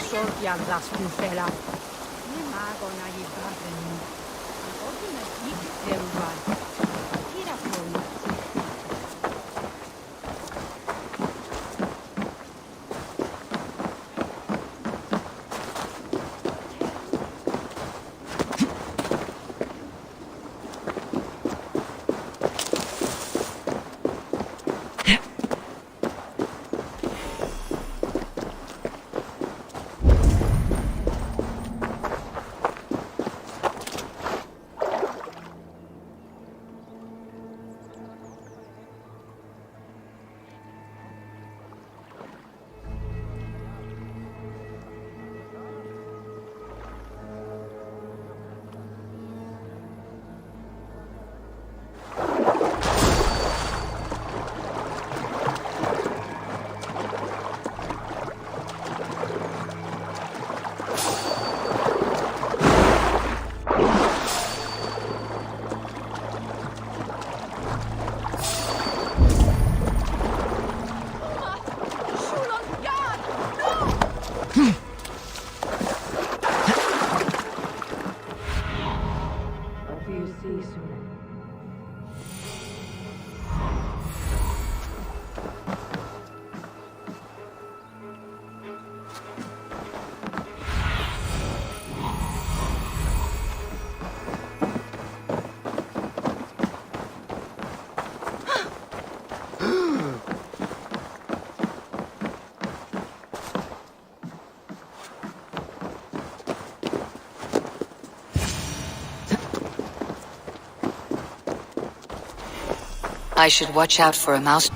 sortia alla stufela. Nie ma go na jej barwę. Ordine nikt nie ruwa. Tira fuori. I should watch out for a mouse.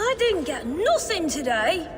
I didn't get nothing today.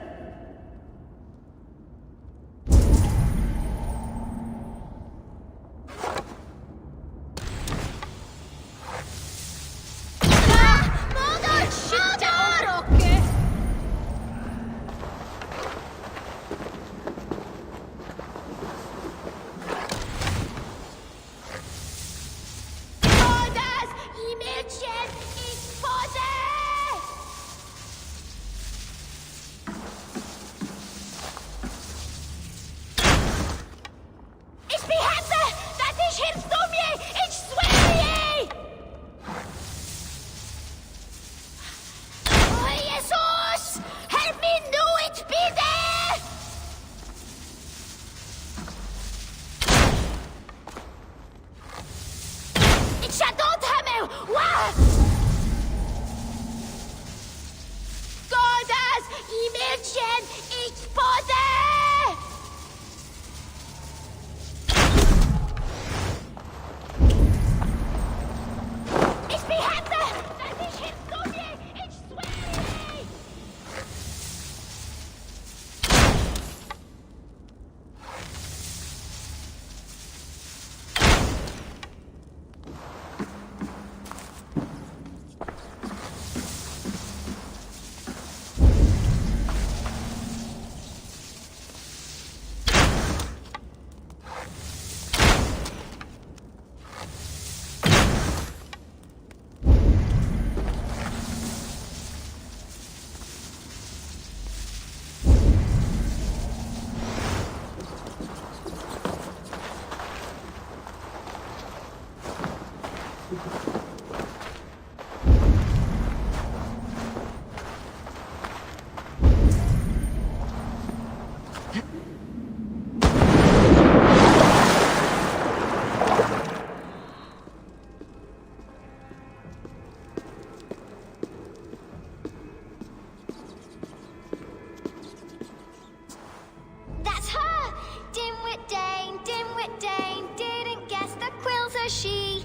Dimwit Dane, didn't guess the quills are she.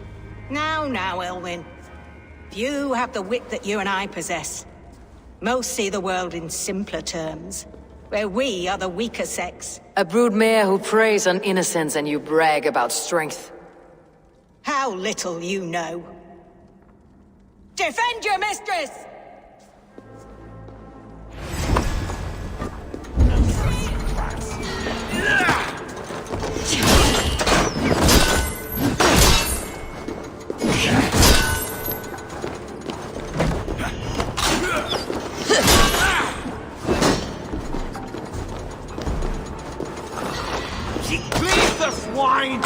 Now, Elwyn. Few have the wit that you and I possess. Most see the world in simpler terms, where we are the weaker sex. A broodmare who preys on innocence and you brag about strength. How little you know. Defend your mistress! Leave the swine!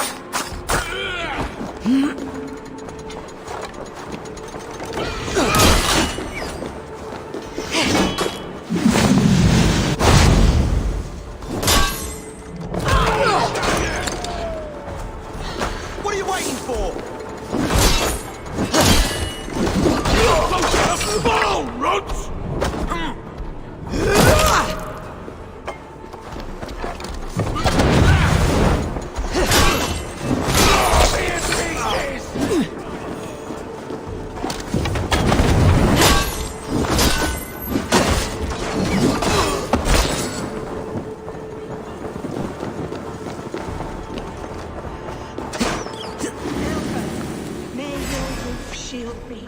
What are you waiting for? Go to the ball, runts! May your roof shield me.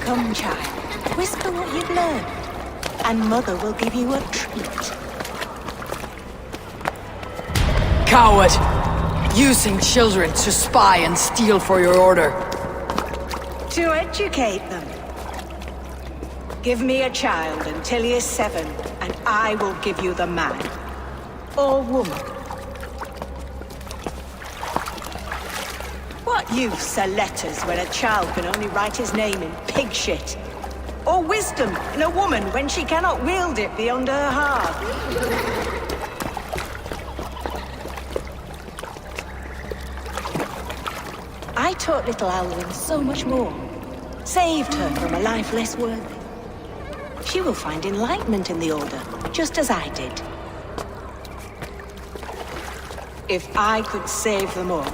Come, child. Whisper what you've learned, and Mother will give you a treat. Coward! Using children to spy and steal for your order. To educate them. Give me a child until he is 7, and I will give you the man. Or woman. What use are letters when a child can only write his name in pig shit? Or wisdom in a woman when she cannot wield it beyond her heart? I taught little Alwyn so much more. Saved her from a life less worthy. She will find enlightenment in the Order, just as I did. If I could save them all,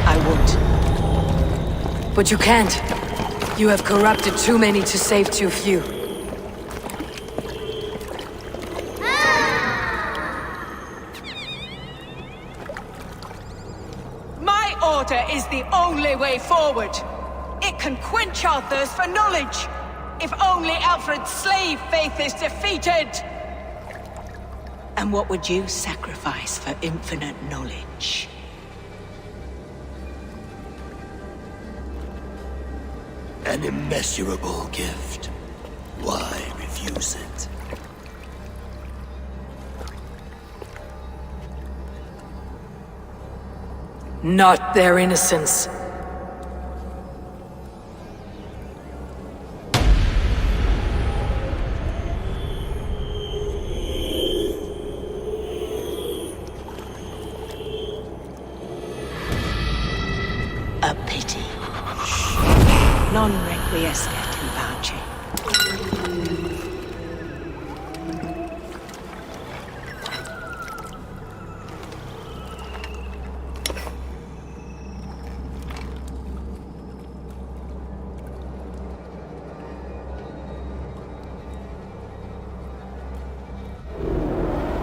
I would. But you can't. You have corrupted too many to save too few. My order is the only way forward. It can quench our thirst for knowledge. If only Alfred's slave faith is defeated. And what would you sacrifice for infinite knowledge? An immeasurable gift. Why refuse it? Not their innocence. A pity. Non requiescat in pace.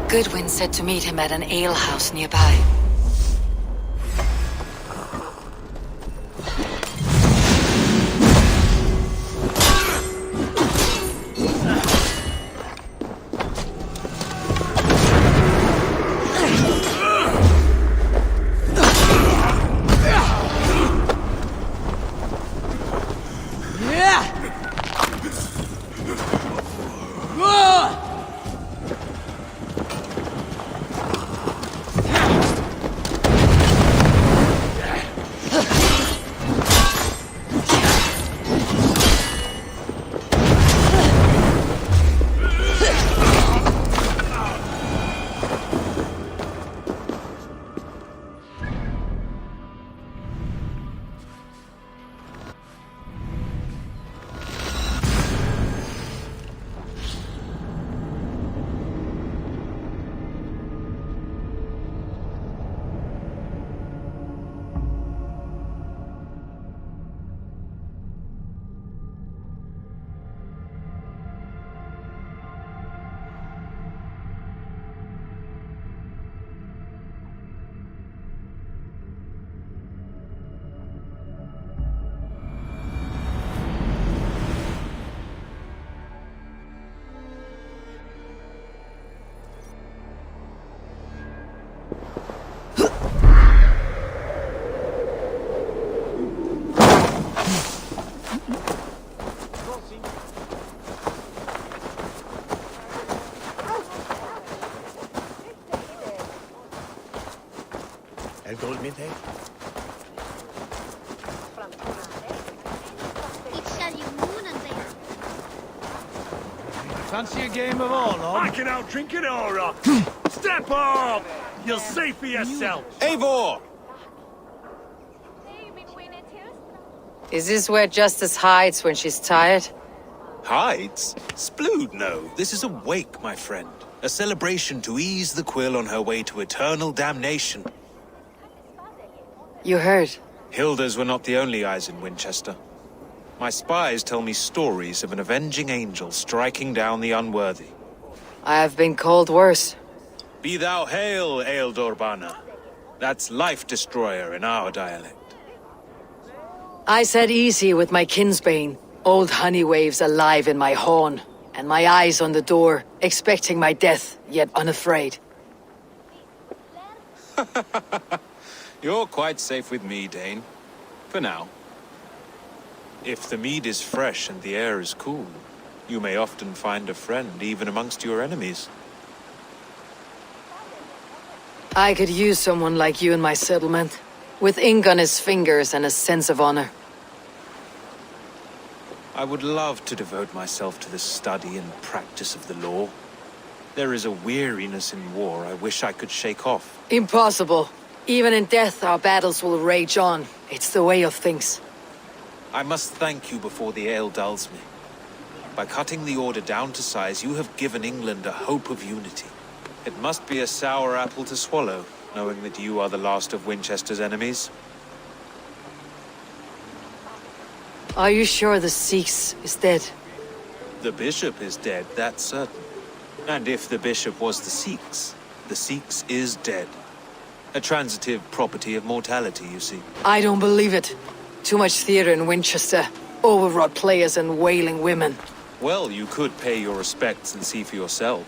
Goodwin said to meet him at an alehouse nearby. El golmite? Fancy a game of all, I can outdrink an aura! Step up! You'll see for yourself! Eivor! Is this where Justice hides when she's tired? Hides? Splood, no. This is a wake, my friend. A celebration to ease the quill on her way to eternal damnation. You heard. Hilda's were not the only eyes in Winchester. My spies tell me stories of an avenging angel striking down the unworthy. I have been called worse. Be thou hail, Eildorbana. That's Life Destroyer in our dialect. I said easy with my kinsbane. Old honey waves alive in my horn, and my eyes on the door, expecting my death, yet unafraid. You're quite safe with me, Dane. For now. If the mead is fresh and the air is cool, you may often find a friend even amongst your enemies. I could use someone like you in my settlement, with ink on his fingers and a sense of honor. I would love to devote myself to the study and practice of the law. There is a weariness in war I wish I could shake off. Impossible. Even in death, our battles will rage on. It's the way of things. I must thank you before the ale dulls me. By cutting the order down to size, you have given England a hope of unity. It must be a sour apple to swallow, knowing that you are the last of Winchester's enemies. Are you sure the Sikhs is dead? The bishop is dead, that's certain. And if the bishop was the Sikhs is dead. A transitive property of mortality, you see. I don't believe it. Too much theater in Winchester. Overwrought players and wailing women. Well, you could pay your respects and see for yourself.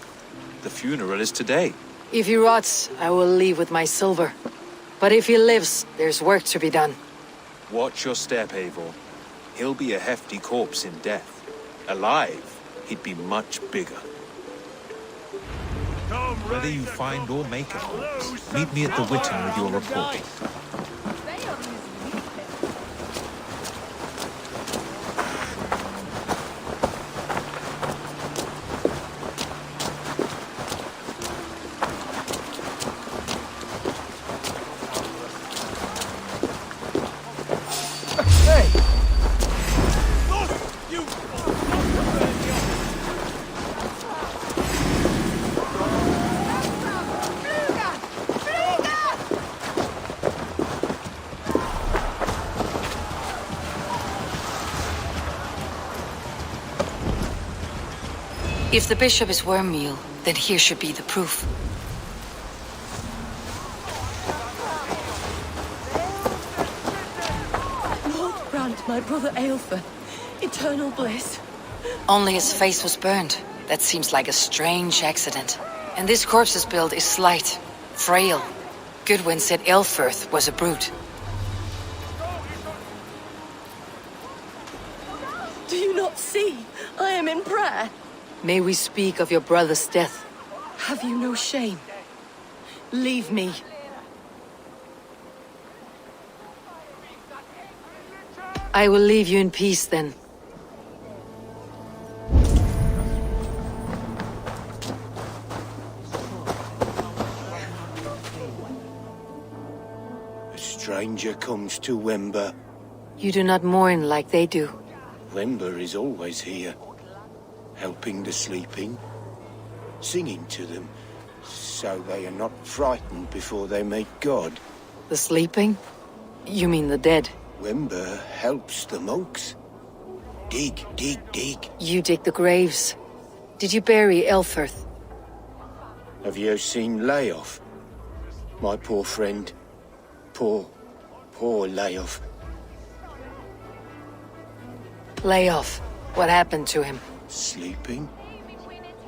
The funeral is today. If he rots, I will leave with my silver. But if he lives, there's work to be done. Watch your step, Eivor. He'll be a hefty corpse in death. Alive, he'd be much bigger. Whether you find or make a corpse, meet me at the Witten with your report. If the bishop is wormmeal, then here should be the proof. Lord grant my brother Aelfer eternal bliss. Only his face was burned. That seems like a strange accident. And this corpse's build is slight, frail. Goodwin said Aelfirth was a brute. Do you not see? I am in prayer. May we speak of your brother's death? Have you no shame? Leave me. I will leave you in peace then. A stranger comes to Wember. You do not mourn like they do. Wember is always here, helping the sleeping, singing to them, so they are not frightened before they meet God. The sleeping? You mean the dead? Wember helps the monks. Dig, dig, dig. You dig the graves. Did you bury Aelfirth? Have you seen Layoff? My poor friend. Poor Layoff. Lay off. What happened to him? Sleeping?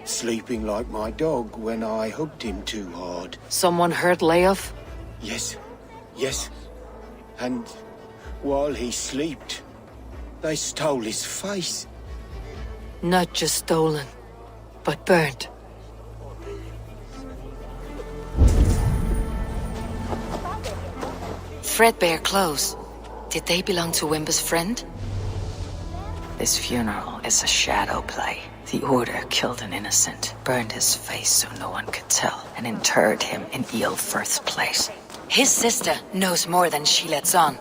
Sleeping like my dog when I hugged him too hard. Someone hurt Layoff? Yes. And while he slept, they stole his face. Not just stolen, but burnt. threadbare clothes. Did they belong to Wimber's friend? This funeral is a shadow play. The Order killed an innocent, burned his face so no one could tell, and interred him in Ealfirth's place. His sister knows more than she lets on.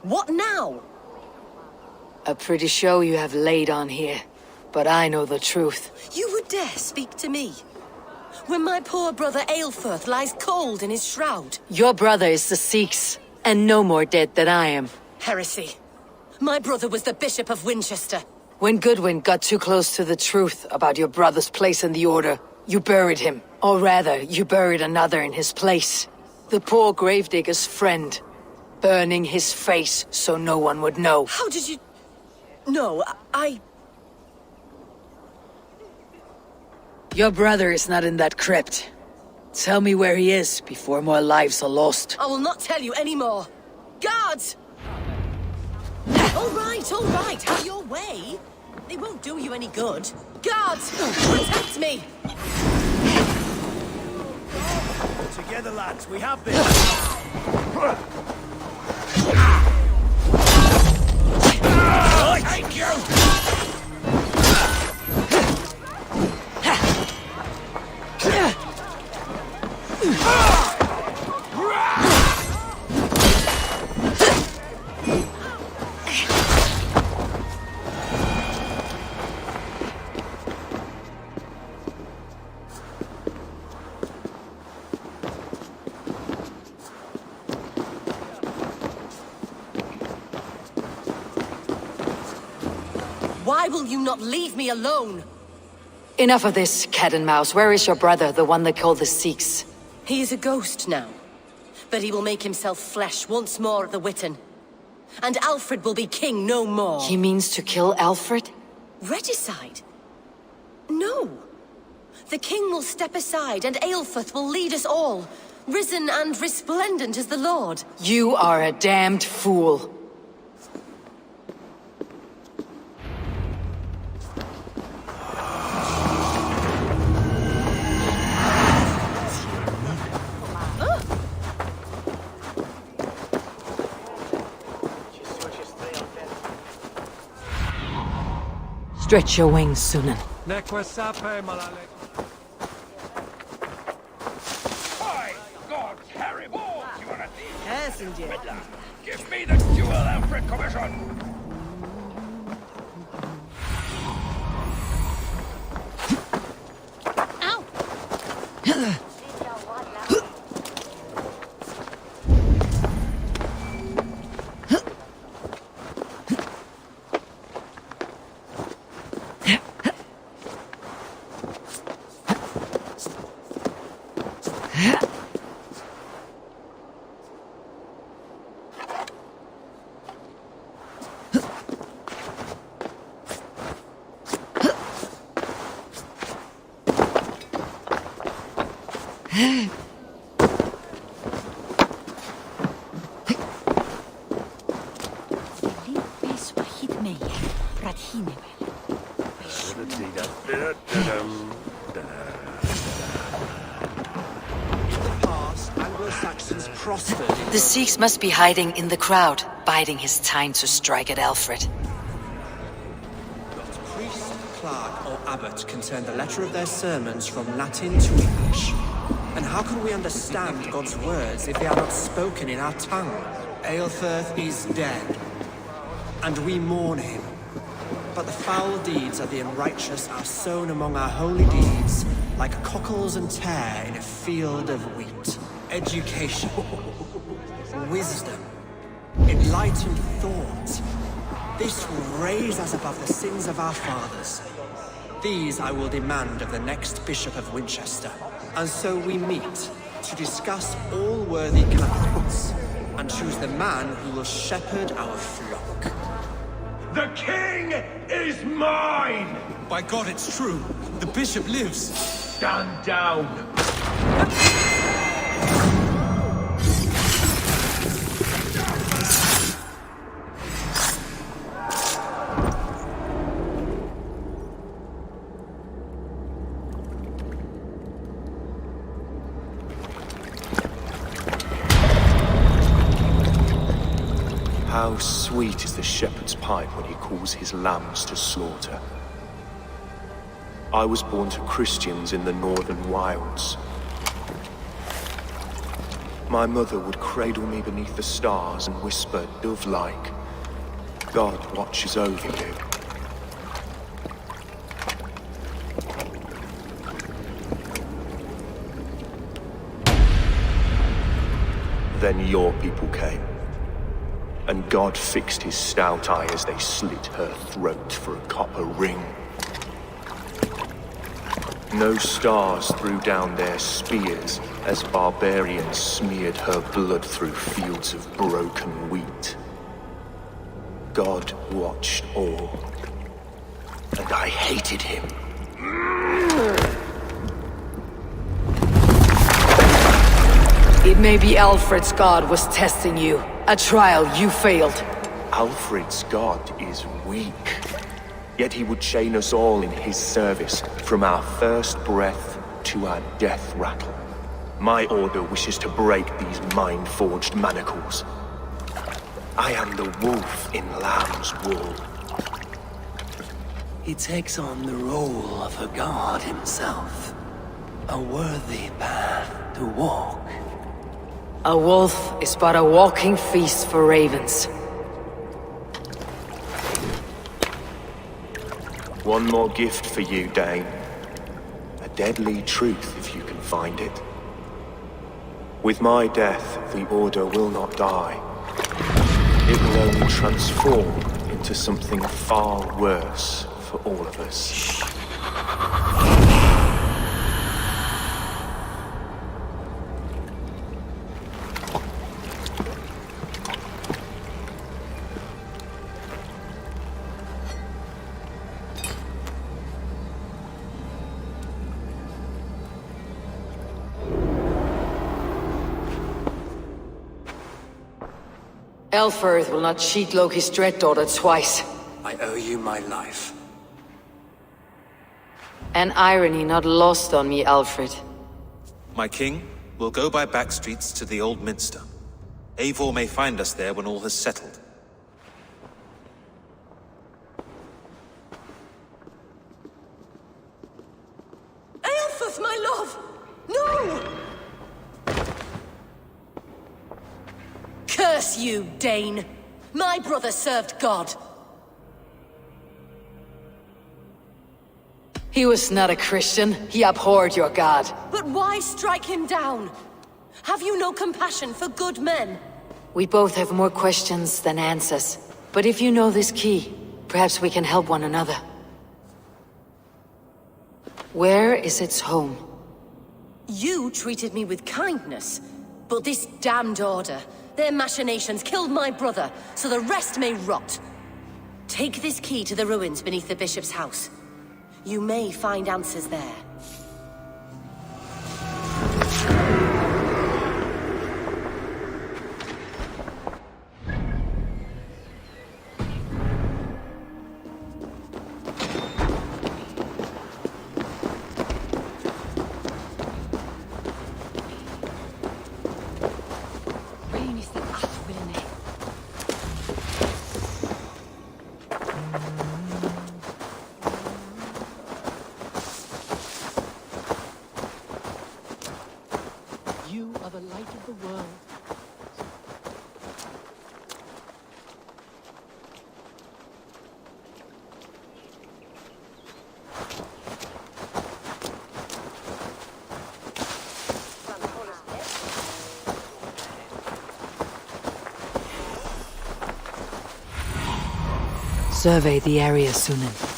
What now? A pretty show you have laid on here, but I know the truth. You would dare speak to me? When my poor brother Aelfirth lies cold in his shroud. Your brother is the Sikhs, and no more dead than I am. Heresy. My brother was the Bishop of Winchester. When Goodwin got too close to the truth about your brother's place in the Order, you buried him. Or rather, you buried another in his place. The poor gravedigger's friend. Burning his face so no one would know. How did you... No, I... Your brother is not in that crypt. Tell me where he is before more lives are lost. I will not tell you anymore. Guards! All right, have your way. They won't do you any good. Guards, protect me! Together, lads, we have this. Thank you! Why will you not leave me alone? Enough of this, cat and mouse. Where is your brother, the one they call the Sikhs? He is a ghost now. But he will make himself flesh once more at the Witten. And Alfred will be king no more. He means to kill Alfred? Regicide? No. The king will step aside and Aelfirth will lead us all, risen and resplendent as the Lord. You are a damned fool. Stretch your wings, Sunan. By God, Harry Balls, you are a thief! Yes, indeed. Give me the dual Alfred commission! The Sikhs must be hiding in the crowd, biding his time to strike at Alfred. Priest, clerk, or abbot can turn the letter of their sermons from Latin to English. And how can we understand God's words if they are not spoken in our tongue? Aelfirth is dead, and we mourn him. But the foul deeds of the unrighteous are sown among our holy deeds, like cockles and tare in a field of wheat. Education, wisdom, enlightened thought. This will raise us above the sins of our fathers. These I will demand of the next Bishop of Winchester. And so we meet to discuss all worthy candidates and choose the man who will shepherd our flock. The king is mine! By God, it's true. The bishop lives. Stand down! How sweet is the shepherd's pipe when he calls his lambs to slaughter. I was born to Christians in the northern wilds. My mother would cradle me beneath the stars and whisper, dove-like, God watches over you. Then your people came, and God fixed his stout eye as they slit her throat for a copper ring. No stars threw down their spears as barbarians smeared her blood through fields of broken wheat. God watched all, and I hated him. It may be Alfred's god was testing you. A trial you failed. Alfred's god is weak. Yet he would chain us all in his service, from our first breath to our death rattle. My order wishes to break these mind-forged manacles. I am the wolf in lamb's wool. He takes on the role of a god himself. A worthy path to walk. A wolf is but a walking feast for ravens. One more gift for you, Dane. A deadly truth, if you can find it. With my death, the Order will not die. It will only transform into something far worse for all of us. Elfirth will not cheat Loki's dread daughter twice. I owe you my life. An irony not lost on me, Alfred. My king, we'll go by back streets to the Old Minster. Eivor may find us there when all has settled. Aelfus, my love! No! Curse you, Dane! My brother served God. He was not a Christian. He abhorred your god. But why strike him down? Have you no compassion for good men? We both have more questions than answers. But if you know this key, perhaps we can help one another. Where is its home? You treated me with kindness, but this damned Order, their machinations killed my brother, so the rest may rot. Take this key to the ruins beneath the bishop's house. You may find answers there. You are the light of the world. Survey the area, Sunan.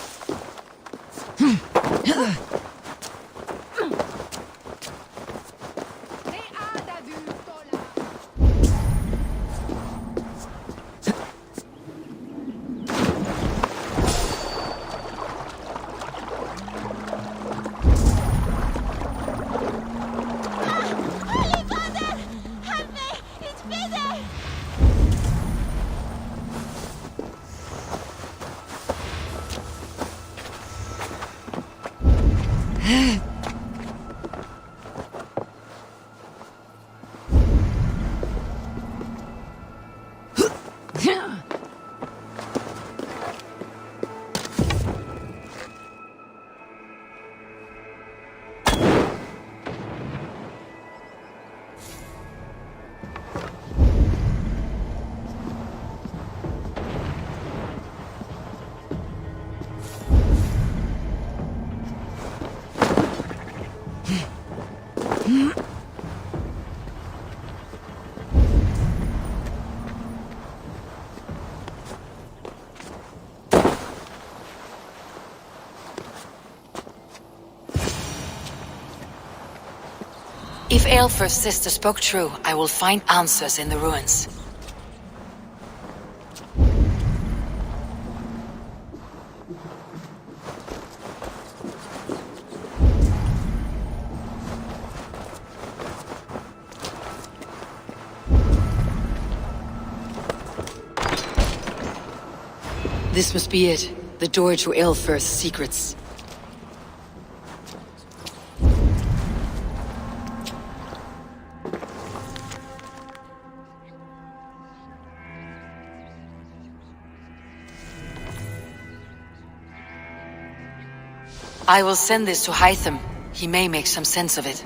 If Aelfir's sister spoke true, I will find answers in the ruins. This must be it. The door to Aelfir's secrets. I will send this to Hytham. He may make some sense of it.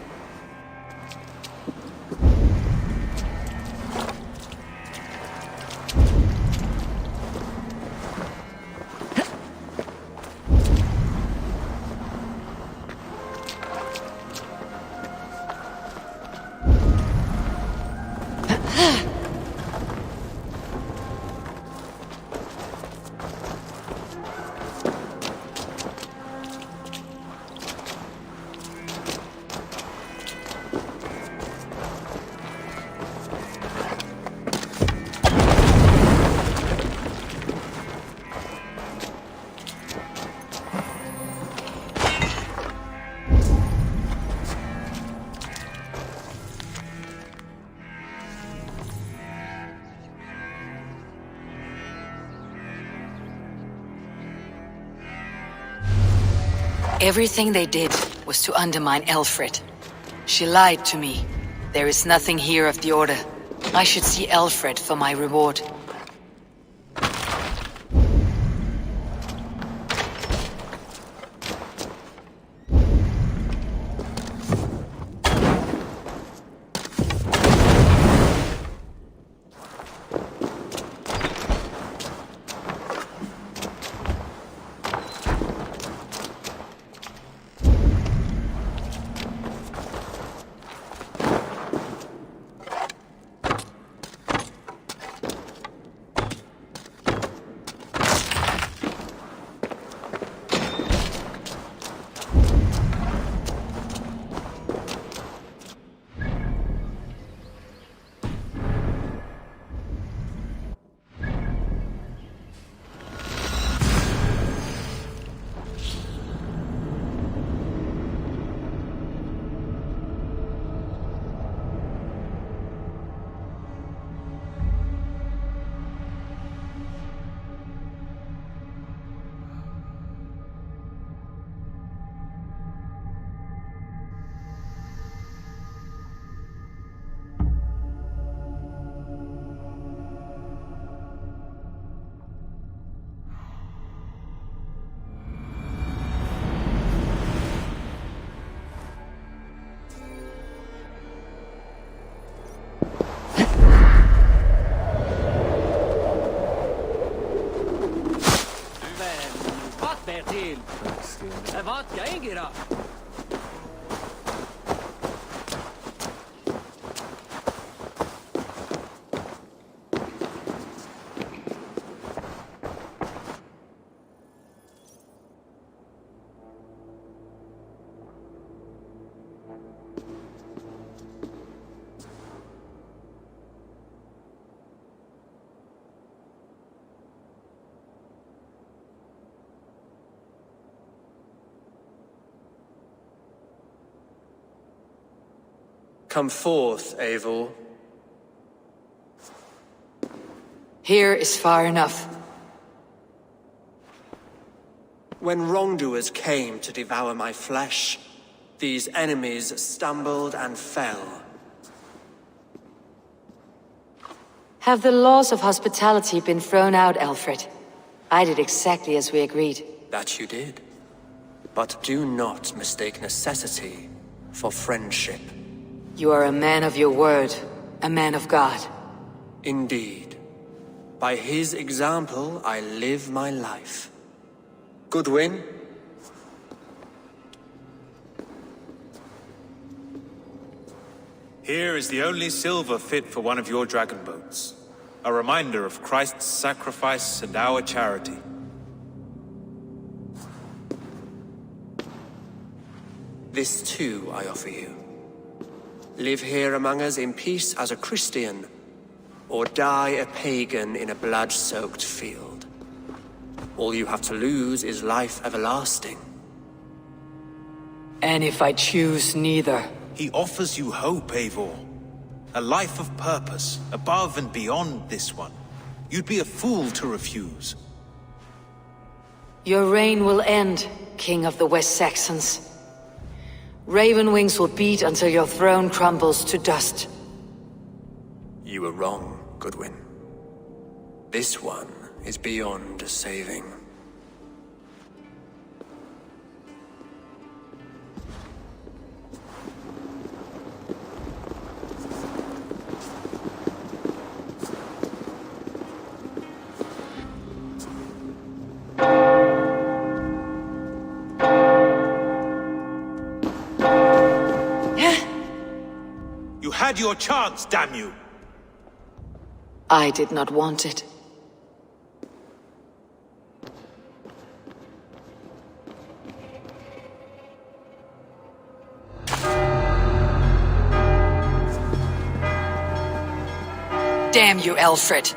Everything they did was to undermine Aelfried. She lied to me. There is nothing here of the Order. I should see Aelfried for my reward. Vad ska jag göra? Come forth, Eivor. Here is far enough. When wrongdoers came to devour my flesh, these enemies stumbled and fell. Have the laws of hospitality been thrown out, Aelfried? I did exactly as we agreed. That you did. But do not mistake necessity for friendship. You are a man of your word, a man of God. Indeed. By his example, I live my life. Goodwin? Here is the only silver fit for one of your dragon boats. A reminder of Christ's sacrifice and our charity. This too I offer you. Live here among us in peace as a Christian, or die a pagan in a blood-soaked field. All you have to lose is life everlasting. And if I choose neither? He offers you hope, Eivor. A life of purpose, above and beyond this one. You'd be a fool to refuse. Your reign will end, King of the West Saxons. Ravenwings will beat until your throne crumbles to dust. You were wrong, Goodwin. This one is beyond saving. You had your chance, damn you! I did not want it. Damn you, Alfred!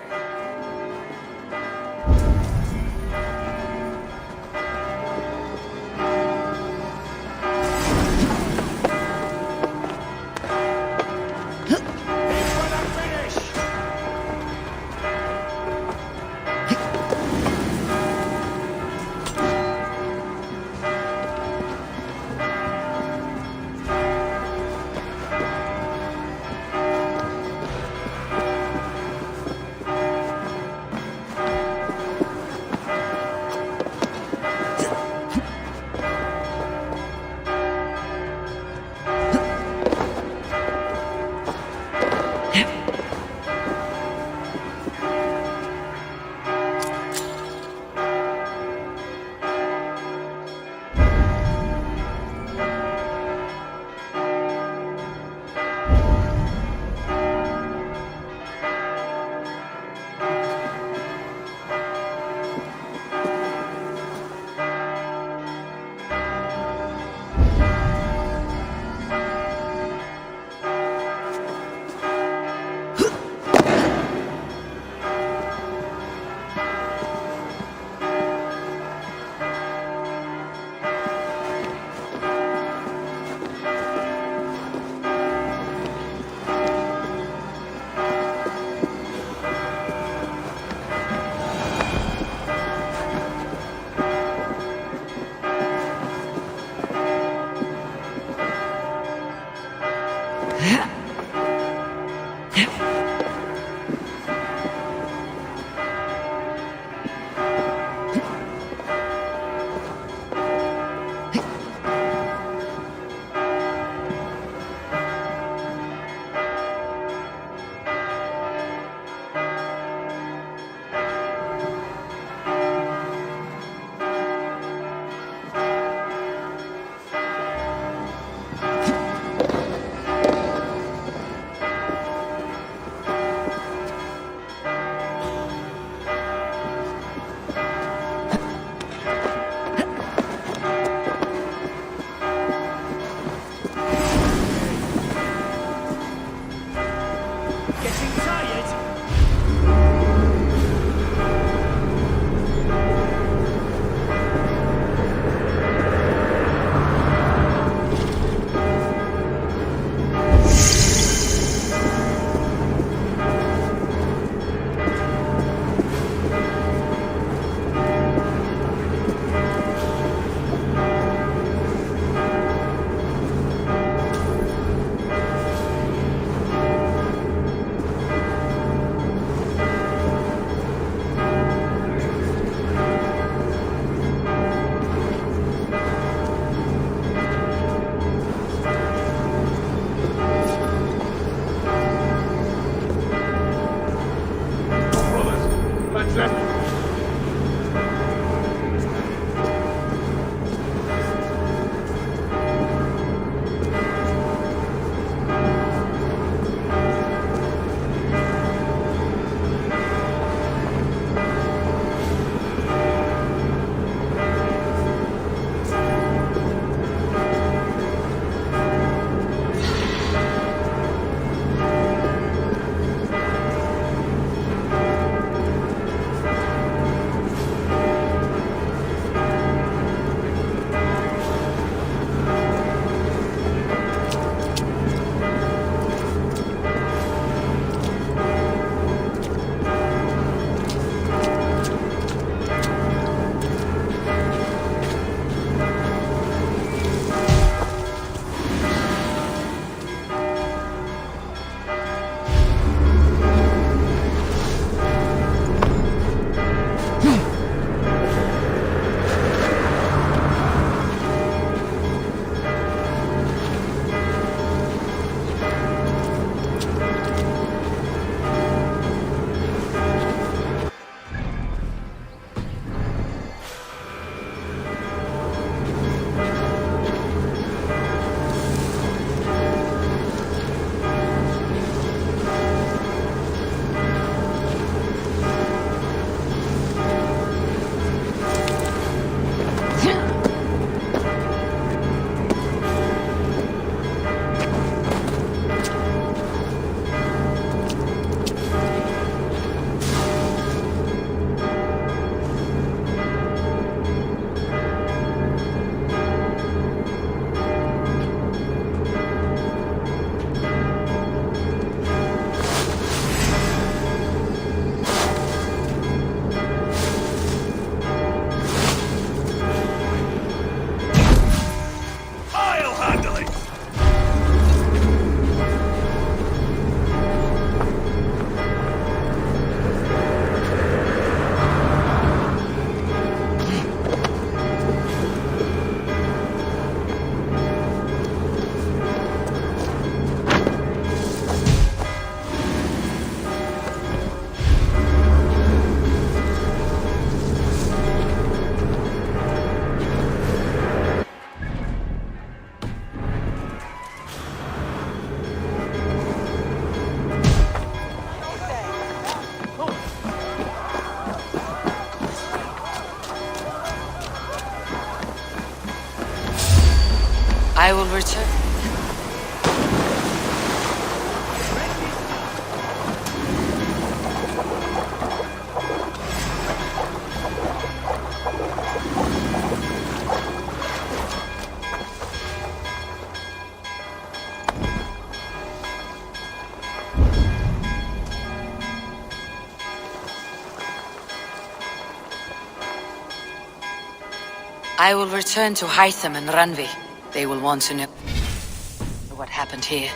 return. I will return to Hytham and Ranvi. They will want to know what happened here.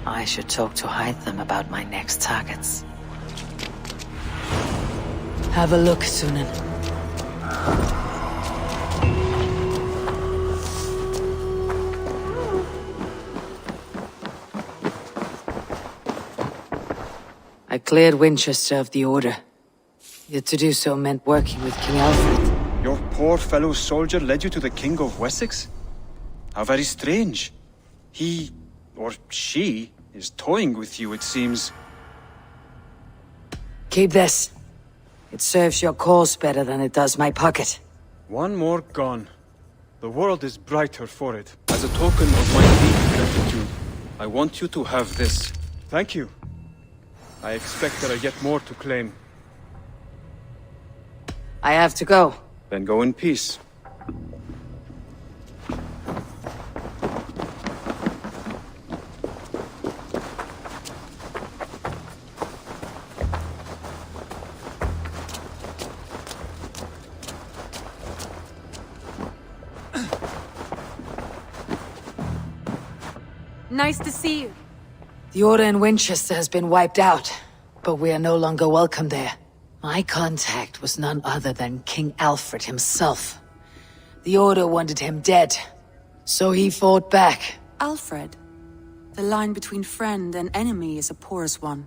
I should talk to Hytham about my next targets. Have a look, Sunan. I cleared Winchester of the Order. Yet to do so meant working with King Alfred. Your poor fellow soldier led you to the King of Wessex? How very strange. He, or she, is toying with you, it seems. Keep this. It serves your cause better than it does my pocket. One more gone. The world is brighter for it. As a token of my deep gratitude, I want you to have this. Thank you. I expect that I get more to claim. I have to go. Then go in peace. Nice to see you. The Order in Winchester has been wiped out, but we are no longer welcome there. My contact was none other than King Alfred himself. The Order wanted him dead, so he fought back. Alfred? The line between friend and enemy is a porous one.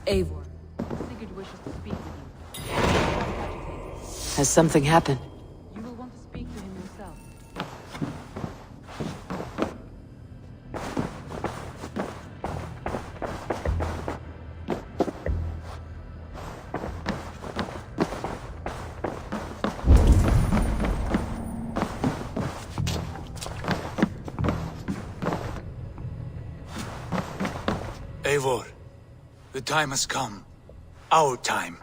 Eivor. Sigurd wishes to speak with you. Has something happened? You will want to speak to him yourself. Eivor, the time has come. Our time.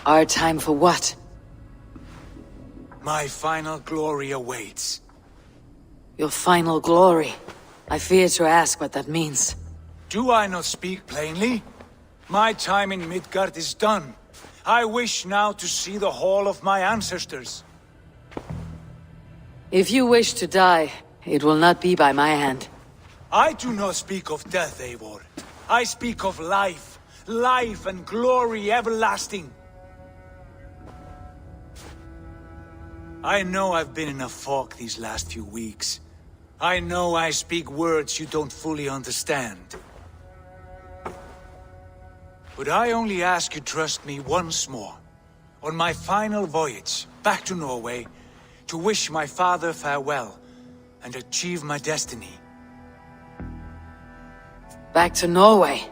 Our time for what? My final glory awaits. Your final glory. I fear to ask what that means. Do I not speak plainly? My time in Midgard is done. I wish now to see the hall of my ancestors. If you wish to die, it will not be by my hand. I do not speak of death, Eivor. I speak of life. Life and glory everlasting. I know I've been in a fog these last few weeks. I know I speak words you don't fully understand. But I only ask you trust me once more. On my final voyage back to Norway, to wish my father farewell, and achieve my destiny. Back to Norway.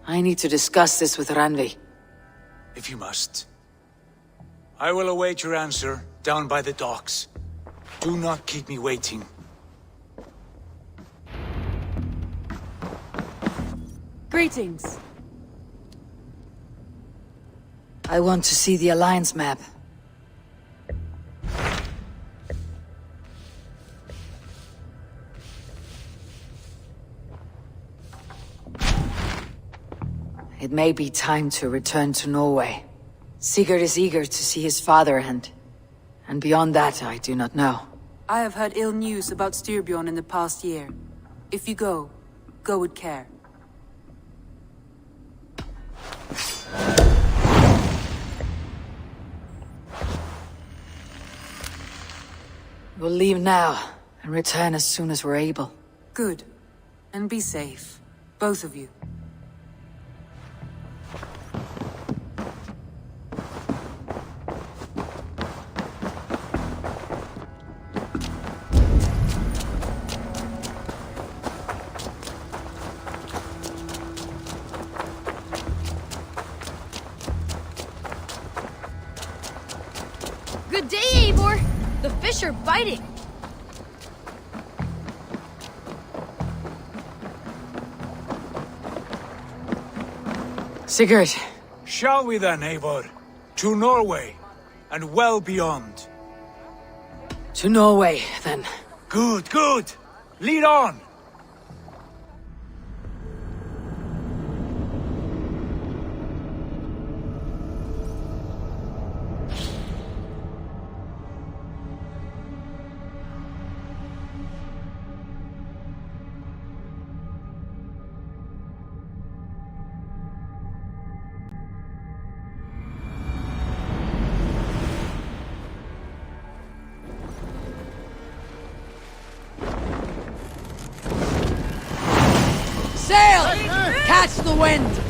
I need to discuss this with Randvi. If you must. I will await your answer down by the docks. Do not keep me waiting. Greetings. I want to see the Alliance map. It may be time to return to Norway. Sigurd is eager to see his father and beyond that I do not know. I have heard ill news about Styrbjorn in the past year. If you go with care. We'll leave now and return as soon as we're able. Good. And be safe. Both of you. Good day, Eivor! The fish are biting! Sigurd! Shall we then, Eivor? To Norway, and well beyond. To Norway, then. Good, good! Lead on! Sail! Catch the wind!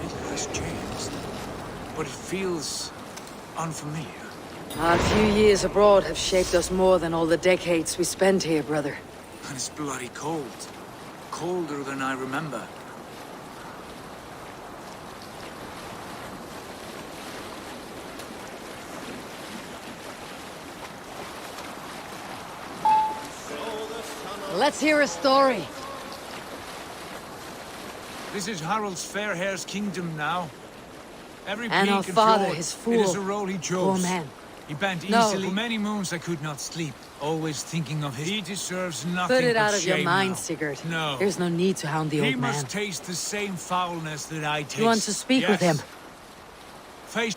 It has changed, but it feels unfamiliar. Our few years abroad have shaped us more than all the decades we spent here, brother. And it's bloody cold. Colder than I remember. Let's hear a story. This is Harald's fair hair's kingdom now. Every And peak our and father, fjord, his it fool. is a role he chose. Poor man. He bent No. easily. For many moons I could not sleep, always thinking of his. He deserves nothing Put it but out of your shame mind, now. Sigurd. No. There's no need to hound the He old man. must taste the same foulness that I taste. You want to speak Yes. with him? Face.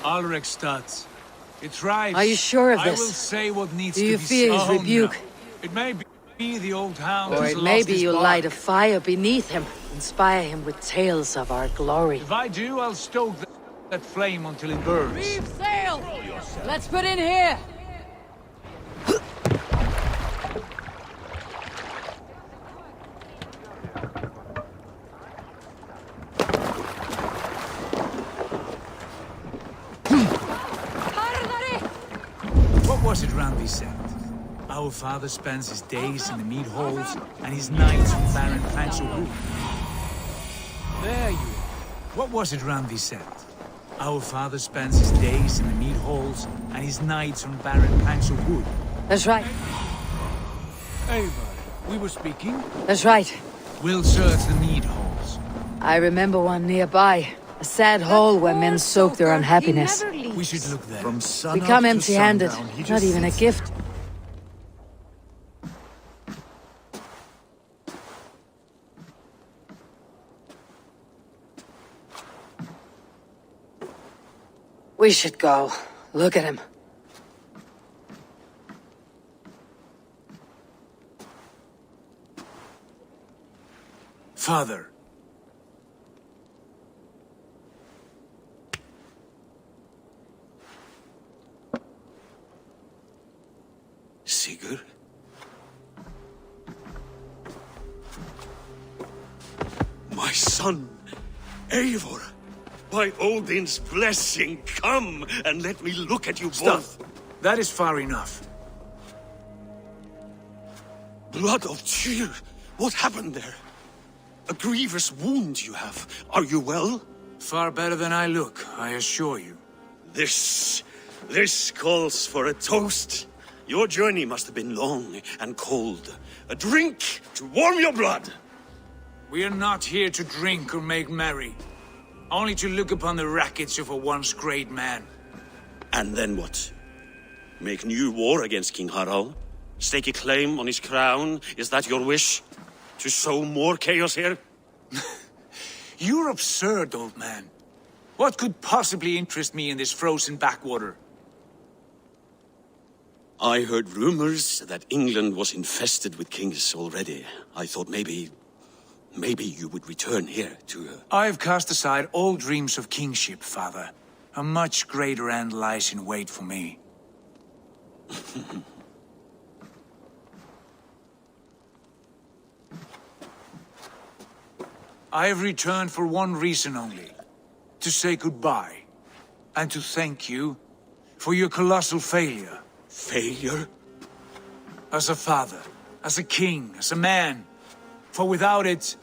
Alrekstad. It thrives. Are you sure of I this? will say what needs Do to you be fear said. his Oh, rebuke? no. It may be the old hound Or has it may lost be his you bark. light a fire beneath him, inspire him with tales of our glory. If I do, I'll stoke that flame until it burns. Reef sail! Let's put in here! What was it Randvi said? Our father spends his days in the mead halls and his nights on barren planks of wood. There you are. What was it Randvi said? Our father spends his days in the mead halls and his nights on barren planks of wood. That's right. Eivor, we were speaking. That's right. We'll search the mead halls. I remember one nearby. A sad hole where men soak their unhappiness. We should look there. From sun We come up to empty-handed. sundown, he Not just even a sits gift. We should go. Look at him. Father. Sigurd? My son, Eivor! By Odin's blessing, come and let me look at you both! That is far enough. Blood of Tyr! What happened there? A grievous wound you have. Are you well? Far better than I look, I assure you. This calls for a toast. Your journey must have been long and cold. A drink to warm your blood! We are not here to drink or make merry. Only to look upon the wreckage of a once great man. And then what? Make new war against King Harald? Stake a claim on his crown? Is that your wish? To sow more chaos here? You're absurd, old man. What could possibly interest me in this frozen backwater? I heard rumors that England was infested with kings already. I thought maybe you would return here to... I have cast aside all dreams of kingship, father. A much greater end lies in wait for me. I have returned for one reason only. To say goodbye. And to thank you for your colossal failure. Failure? As a father, as a king, as a man. For without it,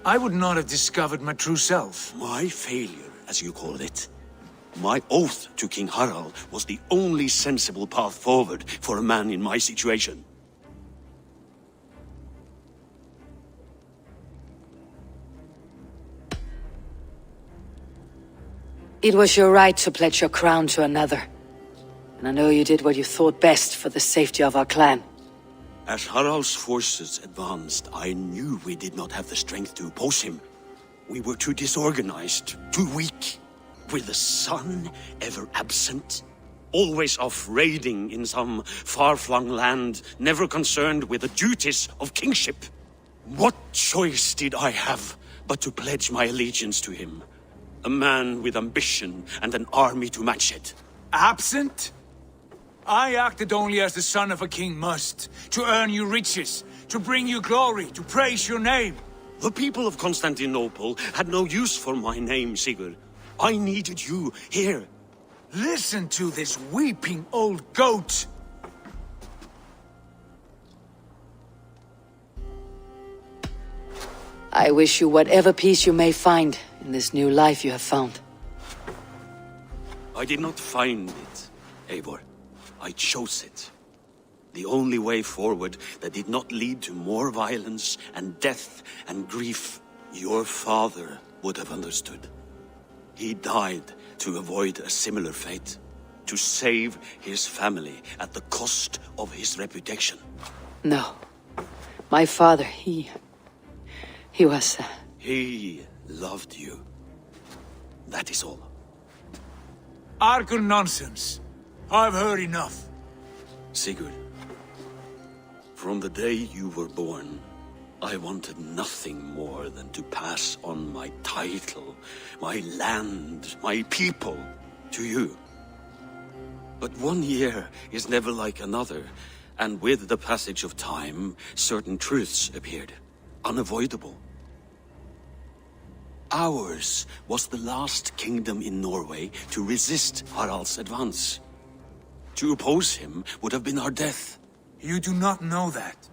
I would not have discovered my true self. My failure, as you call it. My oath to King Harald was the only sensible path forward for a man in my situation. It was your right to pledge your crown to another. And I know you did what you thought best for the safety of our clan. As Harald's forces advanced, I knew we did not have the strength to oppose him. We were too disorganized, too weak. With the son ever absent, always off raiding in some far-flung land, never concerned with the duties of kingship. What choice did I have but to pledge my allegiance to him? A man with ambition and an army to match it. Absent? I acted only as the son of a king must, to earn you riches, to bring you glory, to praise your name. The people of Constantinople had no use for my name, Sigurd. I needed you here. Listen to this weeping old goat. I wish you whatever peace you may find in this new life you have found. I did not find it, Eivor. I chose it. The only way forward that did not lead to more violence and death and grief. Your father would have understood. He died to avoid a similar fate. To save his family at the cost of his reputation. No. My father, he was... He loved you. That is all. Argur nonsense. I've heard enough. Sigurd, from the day you were born, I wanted nothing more than to pass on my title, my land, my people, to you. But 1 year is never like another, and with the passage of time, certain truths appeared, unavoidable. Ours was the last kingdom in Norway to resist Harald's advance. To oppose him would have been our death. You do not know that.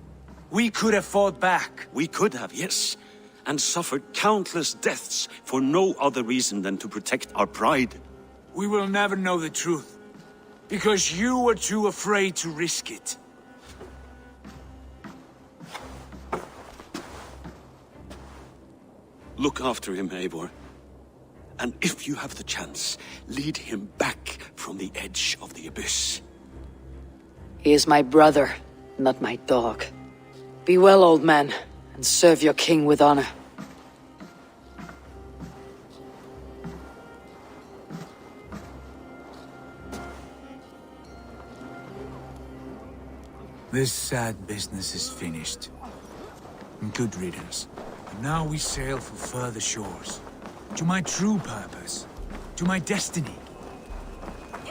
We could have fought back. We could have, yes, and suffered countless deaths for no other reason than to protect our pride. We will never know the truth, because you were too afraid to risk it. Look after him, Eivor. And if you have the chance, lead him back from the edge of the abyss. He is my brother, not my dog. Be well, old man, and serve your king with honor. This sad business is finished. Good riddance. And now we sail for further shores. To my true purpose. To my destiny.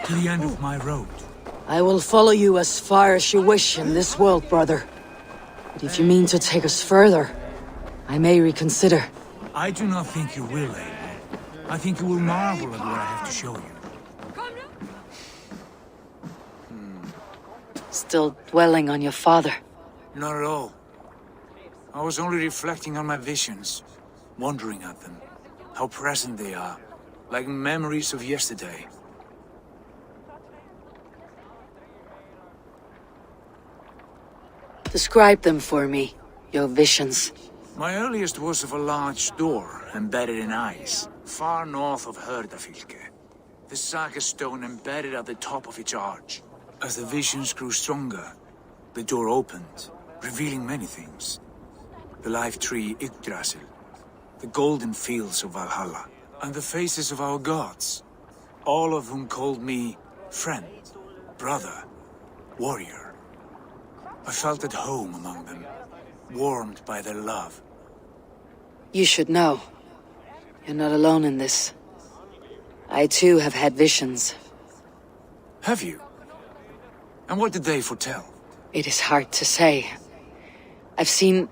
To the end of my road. I will follow you as far as you wish in this world, brother. But if you mean to take us further, I may reconsider. I do not think you will, Abel. I think you will marvel at what I have to show you. Still dwelling on your father. Not at all. I was only reflecting on my visions, wondering at them. How present they are, like memories of yesterday. Describe them for me, your visions. My earliest was of a large door embedded in ice, far north of Herdafylke. The saga stone embedded at the top of its arch. As the visions grew stronger, the door opened, revealing many things. The life tree Yggdrasil, the golden fields of Valhalla, and the faces of our gods, all of whom called me friend, brother, warrior. I felt at home among them, warmed by their love. You should know. You're not alone in this. I too have had visions. Have you? And what did they foretell? It is hard to say. I've seen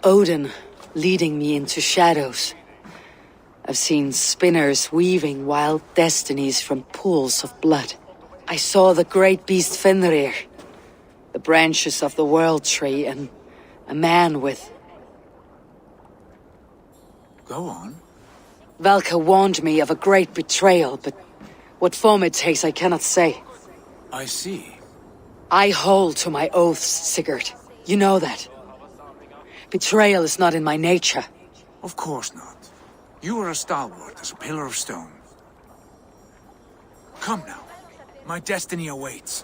Odin leading me into shadows. I've seen spinners weaving wild destinies from pools of blood. I saw the great beast Fenrir, the branches of the world tree, and a man with... Go on. Valka warned me of a great betrayal, but what form it takes I cannot say. I see. I hold to my oaths, Sigurd. You know that. Betrayal is not in my nature. Of course not. You are a stalwart as a pillar of stone. Come now. My destiny awaits.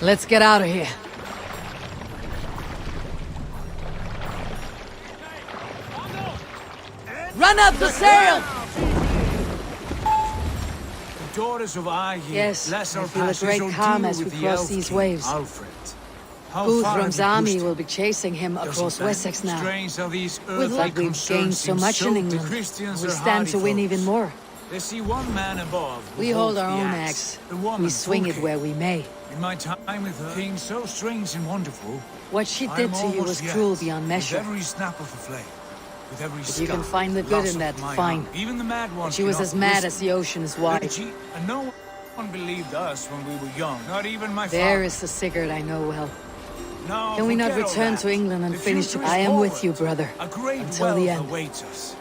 Let's get out of here. Run up the sail! The daughters of Aegir, Yes, bless I our feel a passage great ordeal calm as we with the cross elf these king, waves. Alfred. How far have Guthrum's you army pushed will it? be chasing him across Wessex now. Strange how these With luck, earthly we've gained so concerns much seem in so- England. The Christians We are stand hardy to win foes. even more. They see one man above. who We hold holds our the own axe, axe. the woman We swing it Fulke. where we may. In my time with her, being so strange and wonderful, What she I did am to you almost was cruel yet, beyond with measure. every snap of the flame, with every If you can scar, find the good loss in that, of my fine. arm. Even the mad ones But she was cannot as mad whisper. as the ocean is wide. And no one believed us when we were young, not even my There father. is the Sigurd I know well. No, Can we not forget all return that. to England and The finish future the... is I am with forward. you, brother. A great Until the wealth end. awaits us.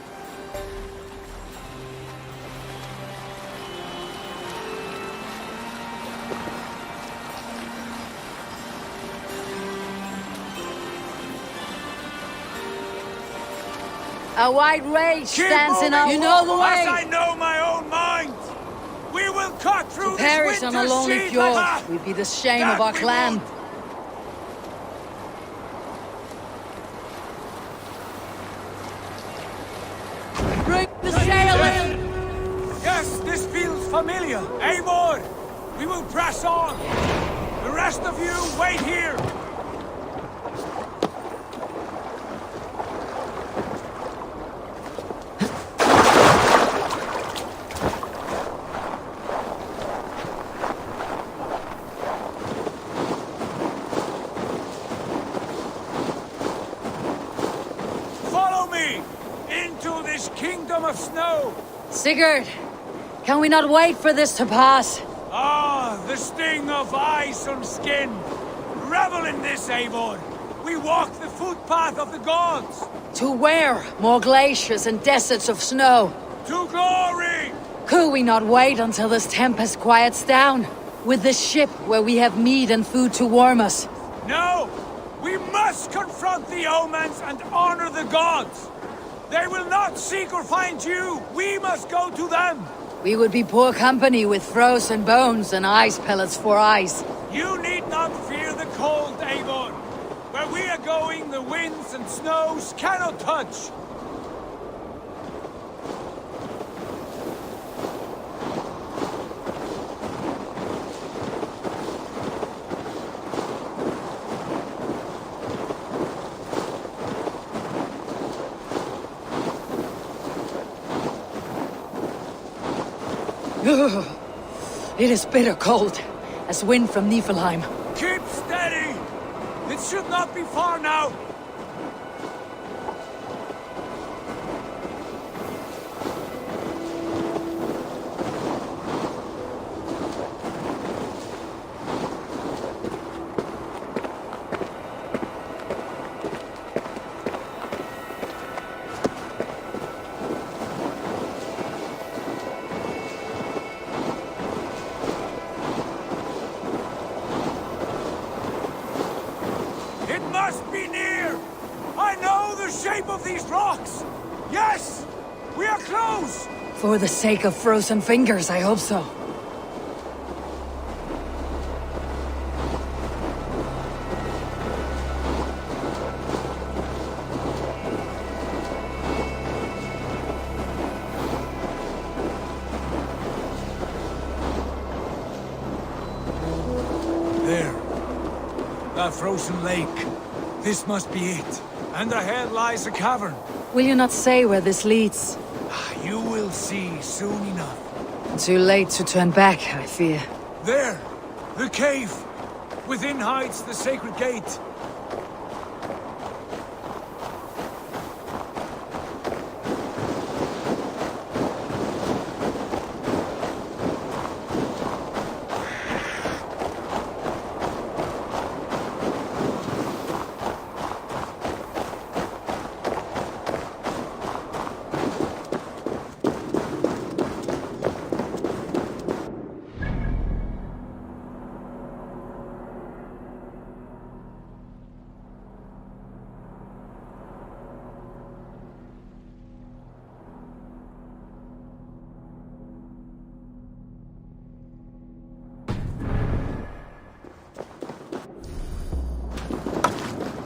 A white rage stands in our... moving, You know the as I way! know my own mind. We will cut through To this perish on a winter lonely siege fjord like would be the shame that of our we clan. would. Bring the sail in! Yes, this feels familiar. Eivor, we will press on. The rest of you, wait here. Follow me into this kingdom of snow. Sigurd, can we not wait for this to pass? Ah, the sting of ice on skin. Revel in this, Eivor. We walk the footpath of the gods. To where? More glaciers and deserts of snow. To glory! Could we not wait until this tempest quiets down? With this ship where we have meat and food to warm us. No! We must confront the omens and honor the gods! They will not seek or find you! We must go to them! We would be poor company with frozen bones and ice pellets for eyes. You need not fear the cold, Eivor! Where we are going, the winds and snows cannot touch! It is bitter cold, as wind from Niflheim. Keep steady! It should not be far now! It must be near! I know the shape of these rocks! Yes! We are close! For the sake of frozen fingers, I hope so. There. That frozen lake. This must be it. And ahead lies a cavern. Will you not say where this leads? You will see soon enough. Too late to turn back, I fear. There! The cave! Within hides the sacred gate.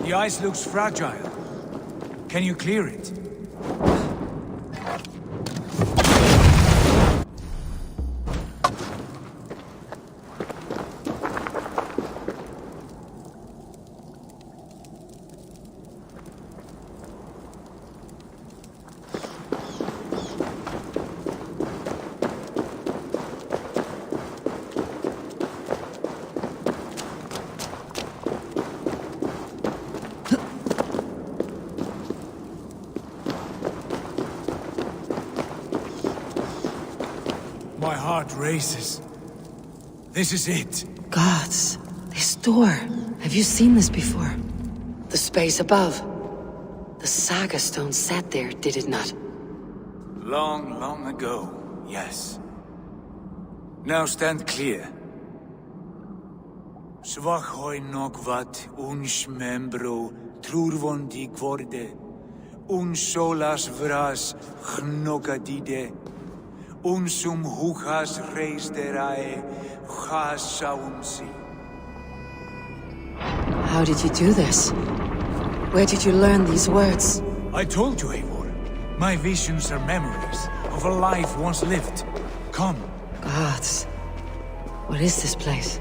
The ice looks fragile. Can you clear it? My heart races. This is it. Gods, this door. Have you seen this before? The space above. The Saga Stone sat there, did it not? Long, long ago, yes. Now stand clear. Svachoi nokvat uns membro trurvon di gvorde, un solas vras gnokadide, unsum huchas reisterae chasaunsi. How did you do this? Where did you learn these words? I told you, Eivor. My visions are memories of a life once lived. Come. Gods. What is this place?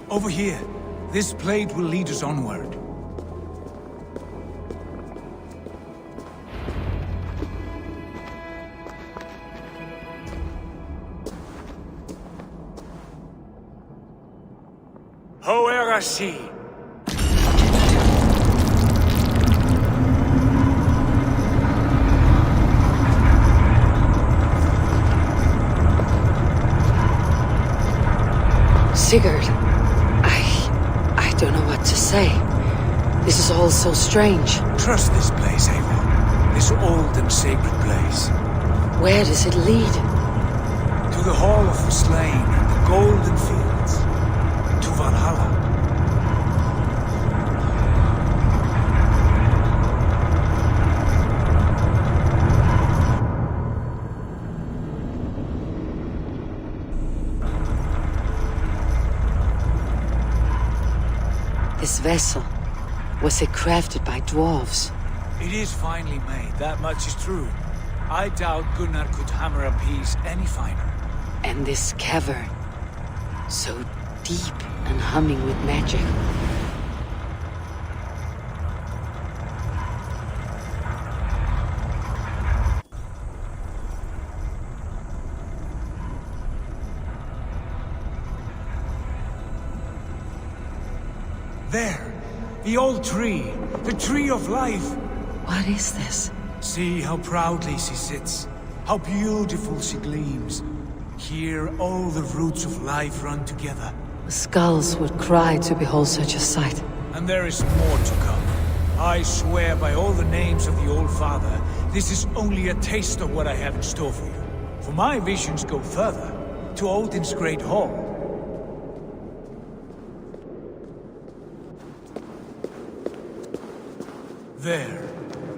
Over here. This blade will lead us onward. Hoerasi! Sigurd, I don't know what to say. This is all so strange. Trust this place, Eivor. This old and sacred place. Where does it lead? To the Hall of the Slain and the Golden Fields. To Valhalla. This vessel. Was it crafted by dwarves? It is finely made, that much is true. I doubt Gunnar could hammer a piece any finer. And this cavern, so deep and humming with magic. There! The old tree! The tree of life! What is this? See how proudly she sits. How beautiful she gleams. Here all the roots of life run together. The skulls would cry to behold such a sight. And there is more to come. I swear by all the names of the Old Father, this is only a taste of what I have in store for you. For my visions go further, to Odin's Great Hall. There.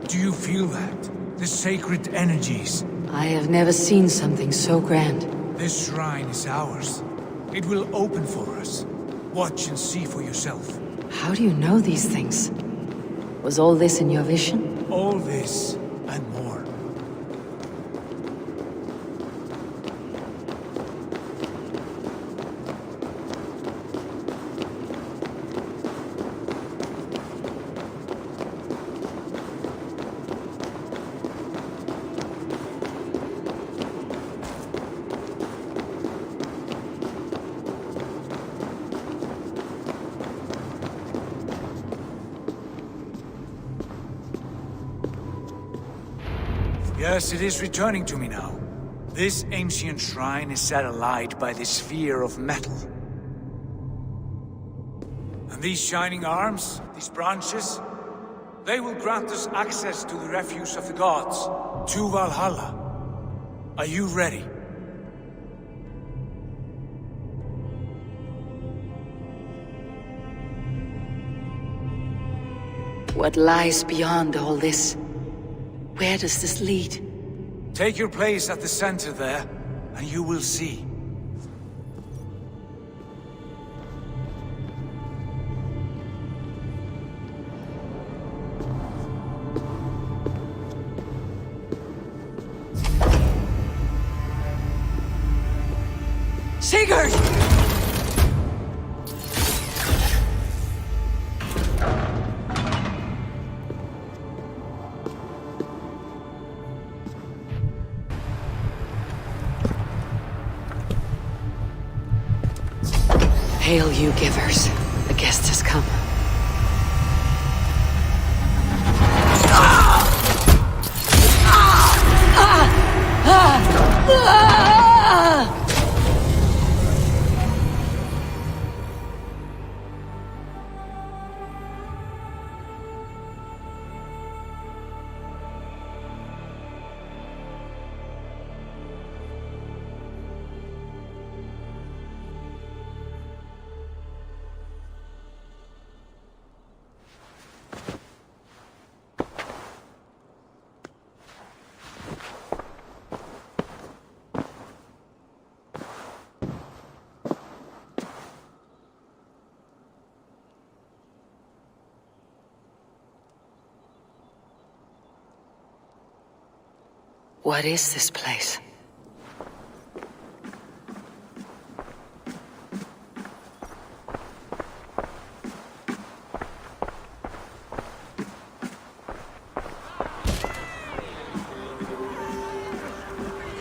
Do you feel that? The sacred energies. I have never seen something so grand. This shrine is ours. It will open for us. Watch and see for yourself. How do you know these things? Was all this in your vision? All this and more. Yes, it is returning to me now. This ancient shrine is set alight by the sphere of metal. And these shining arms, these branches, they will grant us access to the refuse of the gods, to Valhalla. Are you ready? What lies beyond all this? Where does this lead? Take your place at the center there, and you will see. Sigurd! Hail, you givers. The guest has come. What is this place?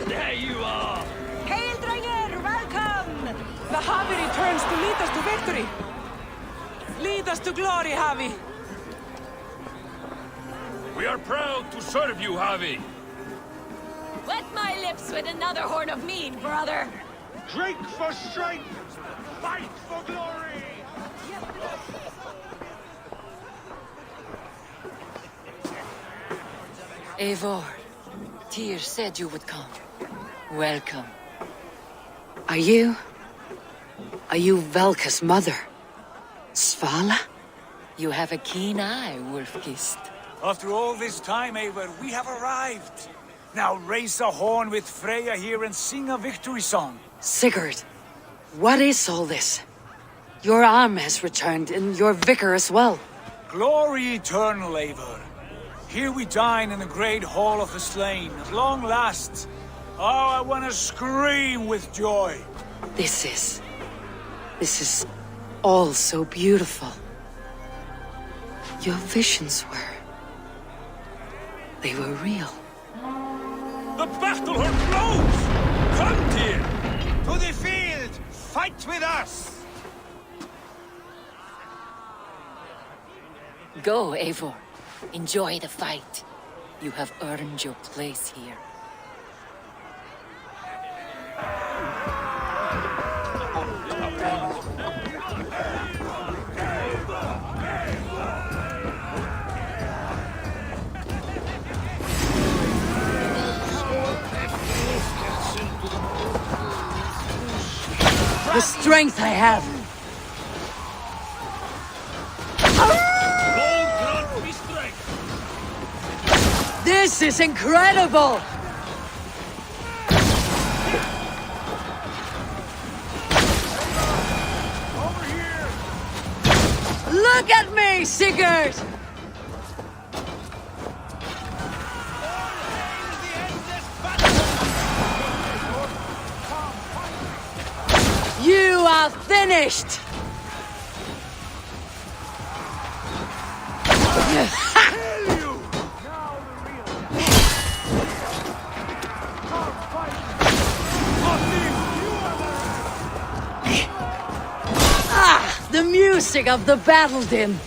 There you are! Hail, Dranger! Welcome! The Havi returns to lead us to victory! Lead us to glory, Havi! We are proud to serve you, Havi! Wet my lips with another horn of mead, brother! Drink for strength! Fight for glory! Eivor, Tyr said you would come. Welcome. Are you Valka's mother? Svala? You have a keen eye, Wolfgist. After all this time, Eivor, we have arrived. Now raise a horn with Freya here and sing a victory song. Sigurd, what is all this? Your arm has returned, and your vicar as well. Glory eternal, Eivor. Here we dine in the great hall of the slain, at long last. Oh, I want to scream with joy. This is all so beautiful. Your visions they were real. The battle horn blows! Come, dear! To the field! Fight with us! Go, Eivor. Enjoy the fight. You have earned your place here. The strength I have! This is incredible! Look at me, Sigurd! You are finished! The music of the battle din!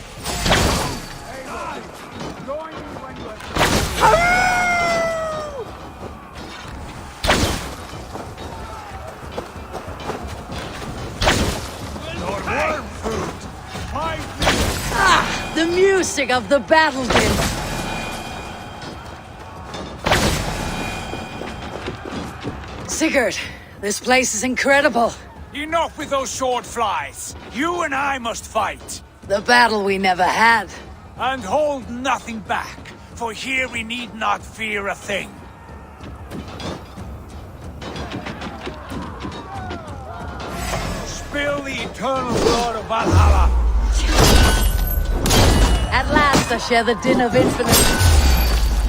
The music of the battle din! Sigurd, this place is incredible. Enough with those sword flies. You and I must fight. The battle we never had. And hold nothing back, for here we need not fear a thing. Spill the eternal blood of Valhalla. At last I share the din of infinite.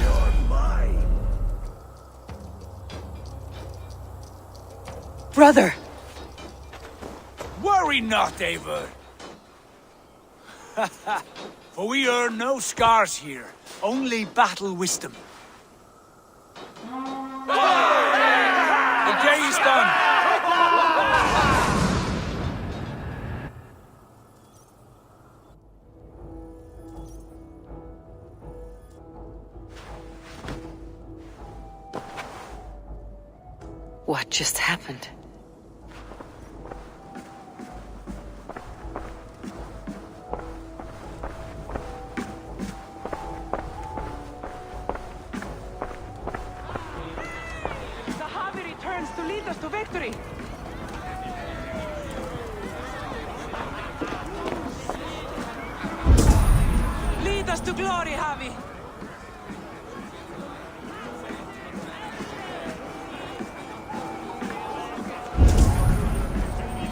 You're mine. Brother! Worry not, Eivor. For we earn no scars here, only battle wisdom. The day is done. What just happened? To lead us to victory. Lead us to glory, Javi.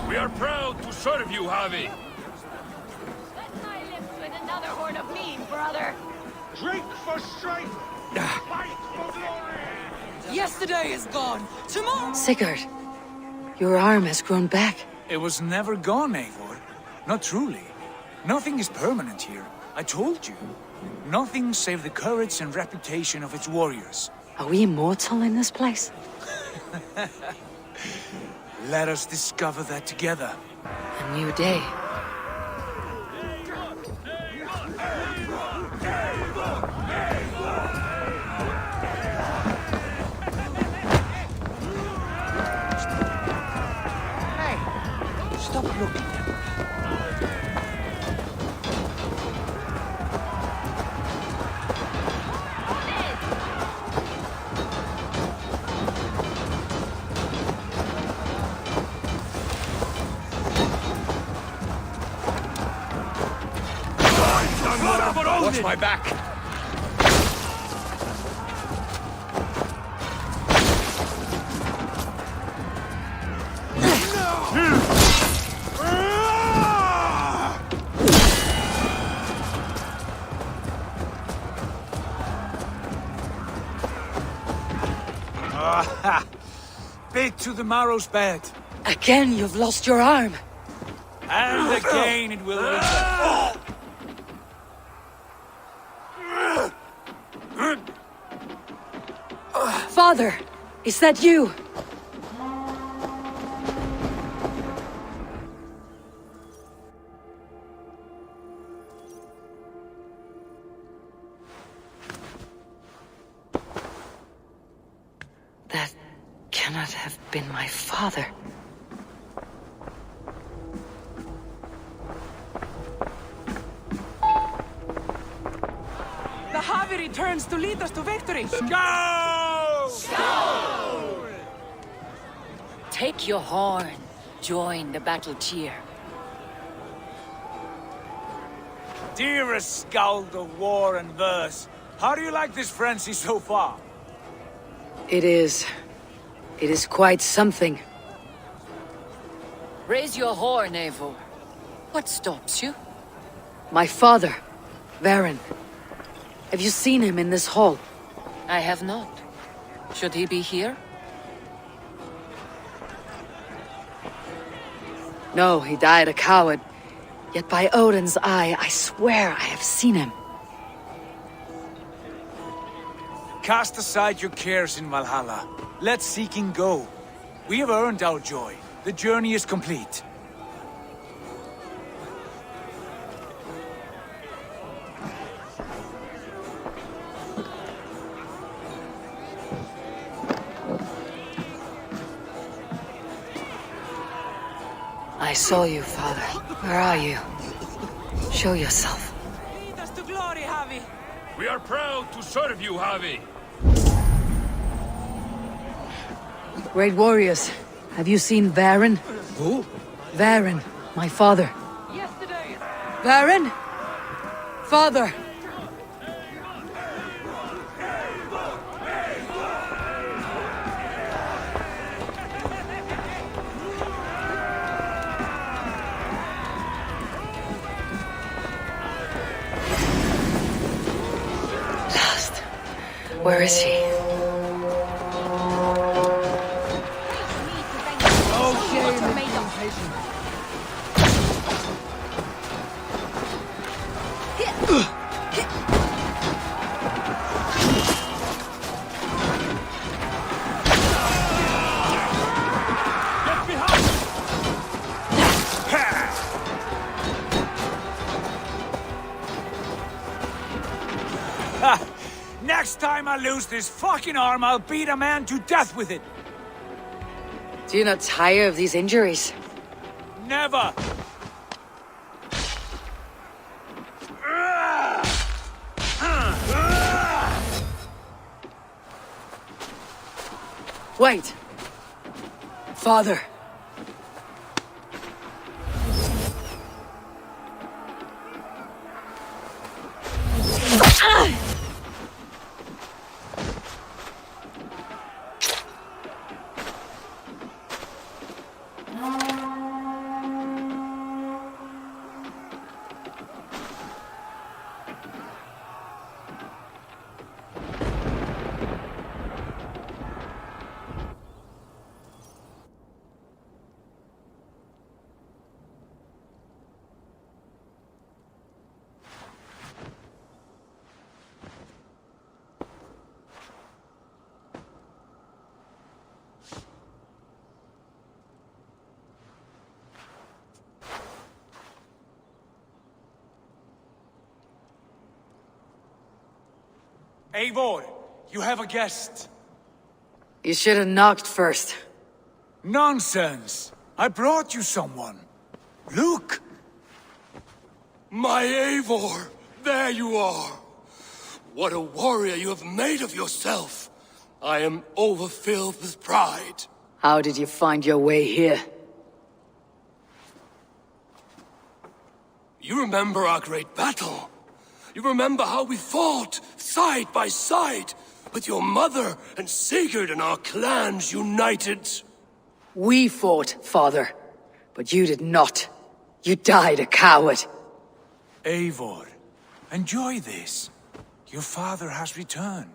We are proud to serve you, Javi. Let my lips with another horn of mead, brother. Drink for strength. Fight for glory. Yesterday is gone. Tomorrow. Sigurd, your arm has grown back. It was never gone, Eivor. Not truly. Nothing is permanent here. I told you. Nothing save the courage and reputation of its warriors. Are we immortal in this place? Let us discover that together. A new day. Stop looking. Watch my back. Ah, bit to the marrow's bed. Again, you've lost your arm. And again it will return. Father, is that you? That cannot have been my father. The Javi returns to lead us to victory. Go! Take your horn. Join the battle cheer. Dearest Skald of war and verse, how do you like this frenzy so far? It is quite something. Raise your horn, Eivor. What stops you? My father, Varen. Have you seen him in this hall? I have not. Should he be here? No, he died a coward. Yet by Odin's eye, I swear I have seen him. Cast aside your cares in Valhalla. Let seeking go. We have earned our joy. The journey is complete. I saw you, father. Where are you? Show yourself. Lead us to glory, Javi. We are proud to serve you, Javi. Great warriors, have you seen Varen? Who? Varen, my father. Yesterday. Varen? Father! Lost. Where is he? Next time I lose this fucking arm, I'll beat a man to death with it. Do you not tire of these injuries? Never! Wait! Father! Eivor, you have a guest. You should have knocked first. Nonsense! I brought you someone. Look! My Eivor, there you are. What a warrior you have made of yourself. I am overfilled with pride. How did you find your way here? You remember our great battle? You remember how we fought, side by side, with your mother and Sigurd and our clans united? We fought, father. But you did not. You died a coward. Eivor, enjoy this. Your father has returned.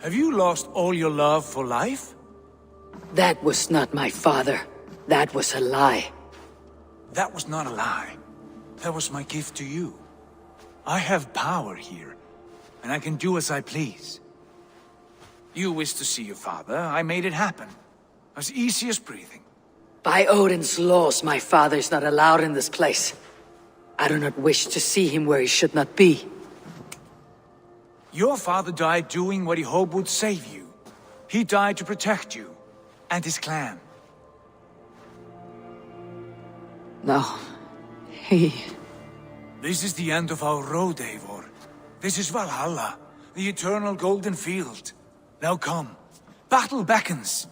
Have you lost all your love for life? That was not my father. That was a lie. That was not a lie. That was my gift to you. I have power here, and I can do as I please. You wished to see your father, I made it happen. As easy as breathing. By Odin's laws, my father is not allowed in this place. I do not wish to see him where he should not be. Your father died doing what he hoped would save you. He died to protect you, and his clan. No, This is the end of our road, Eivor. This is Valhalla, the eternal golden field. Now come, battle beckons.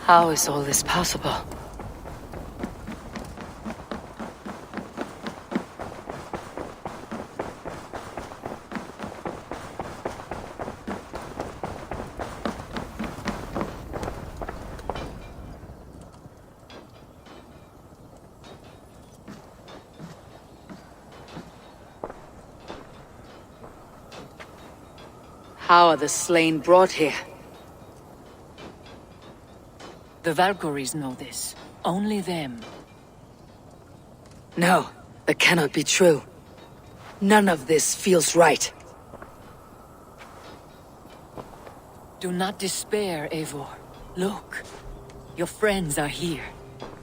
How is all this possible? How are the slain brought here? The Valkyries know this. Only them. No, that cannot be true. None of this feels right. Do not despair, Eivor. Look. Your friends are here.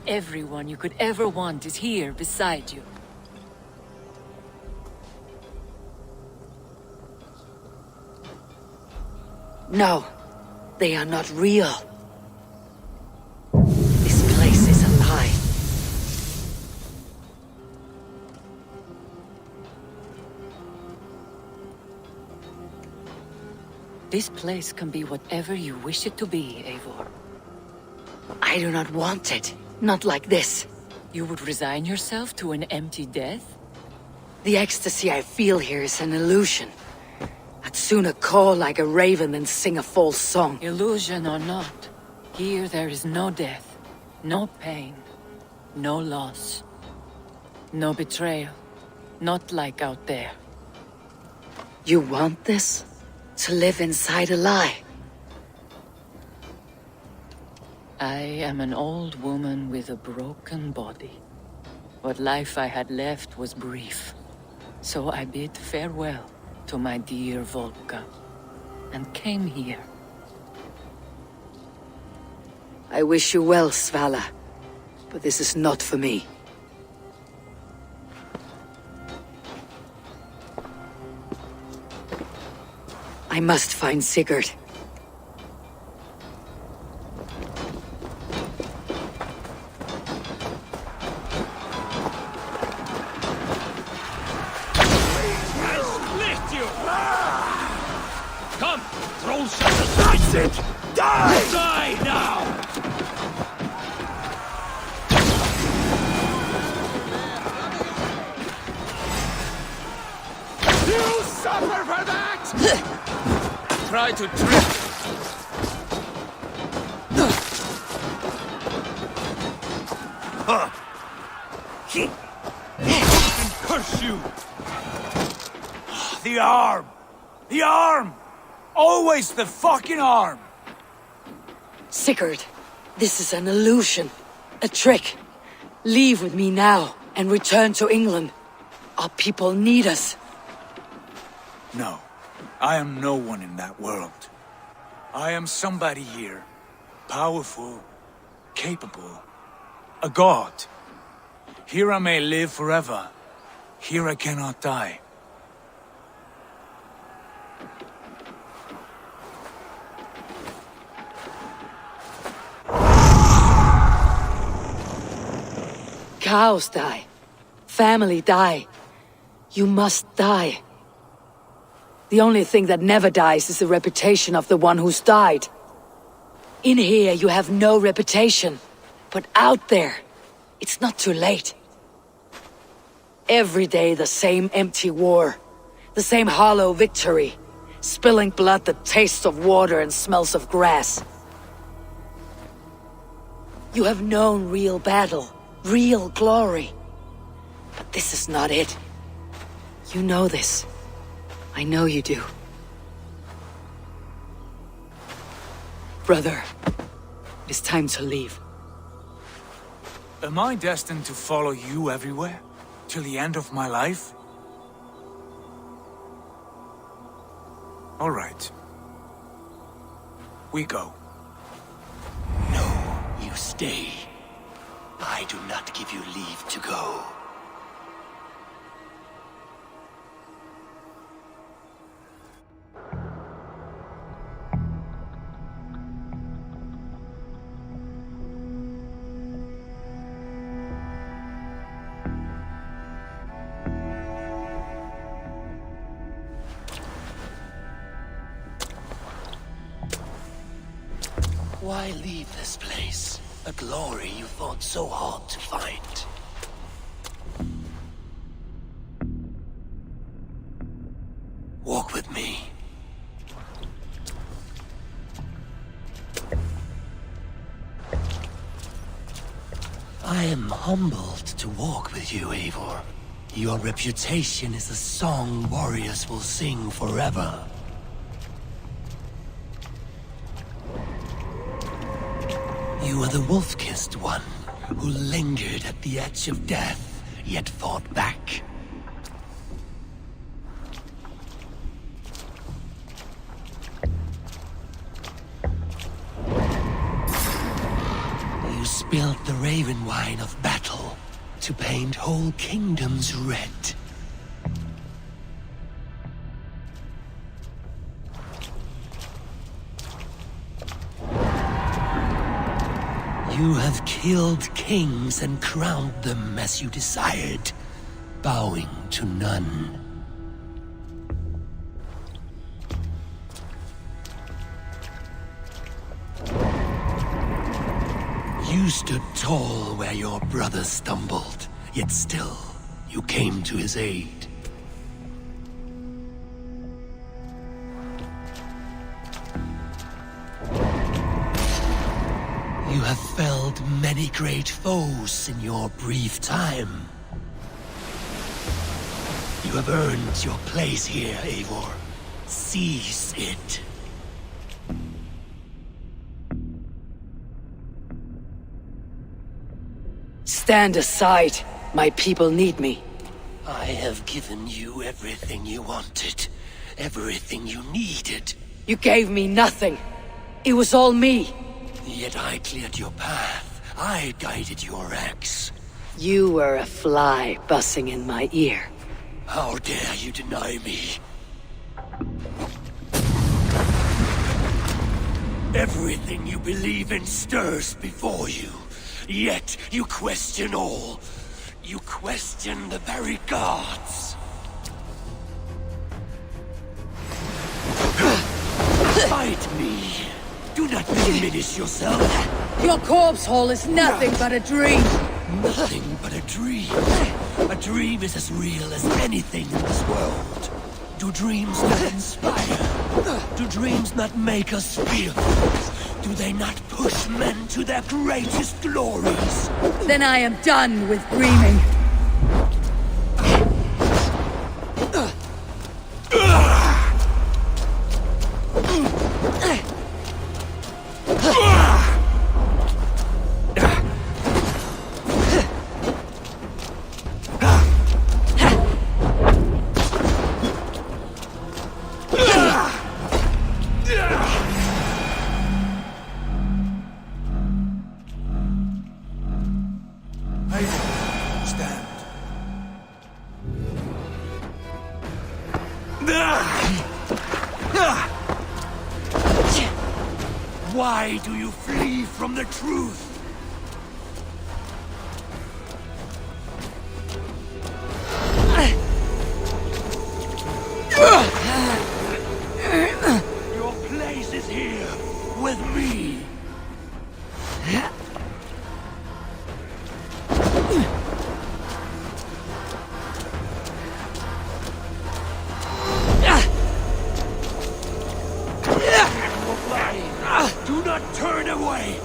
Everyone you could ever want is here beside you. No, they are not real. This place is a lie. This place can be whatever you wish it to be, Eivor. I do not want it. Not like this. You would resign yourself to an empty death? The ecstasy I feel here is an illusion. I'd sooner call like a raven than sing a false song. Illusion or not, here there is no death, no pain, no loss, no betrayal, not like out there. You want this? To live inside a lie? I am an old woman with a broken body. What life I had left was brief, so I bid farewell to my dear Volka, and came here. I wish you well, Svala, but this is not for me. I must find Sigurd. Come, troll shadows! That's it! Die! Die now! You suffer for that! Try to trip. Huh. Curse you! The arm! The arm! Always the fucking arm! Sigurd, this is an illusion. A trick. Leave with me now and return to England. Our people need us. No, I am no one in that world. I am somebody here. Powerful, capable, a god. Here I may live forever. Here I cannot die. Cows die. Family die. You must die. The only thing that never dies is the reputation of the one who's died. In here, you have no reputation. But out there, it's not too late. Every day, the same empty war. The same hollow victory. Spilling blood that tastes of water and smells of grass. You have known real battle, real glory. But this is not it. You know this. I know you do. Brother, it is time to leave. Am I destined to follow you everywhere? Till the end of my life? All right. We go. No, you stay. I do not give you leave to go. Why leave this place? A glory you fought so hard to find. Walk with me. I am humbled to walk with you, Eivor. Your reputation is a song warriors will sing forever. You are the wolf-kissed one, who lingered at the edge of death, yet fought back. You spilled the raven wine of battle to paint whole kingdoms red. You have killed kings and crowned them as you desired, bowing to none. You stood tall where your brother stumbled, yet still, you came to his aid. You have felled many great foes in your brief time. You have earned your place here, Eivor. Seize it. Stand aside. My people need me. I have given you everything you wanted. Everything you needed. You gave me nothing. It was all me. Yet I cleared your path. I guided your axe. You were a fly buzzing in my ear. How dare you deny me? Everything you believe in stirs before you. Yet you question all. You question the very gods. Fight me. Do not diminish yourself. Your corpse hole is nothing but a dream. Nothing but a dream. A dream is as real as anything in this world. Do dreams not inspire? Do dreams not make us fearful? Do they not push men to their greatest glories? Then I am done with dreaming. Why do you flee from the truth? Your place is here, with me. Do not turn away!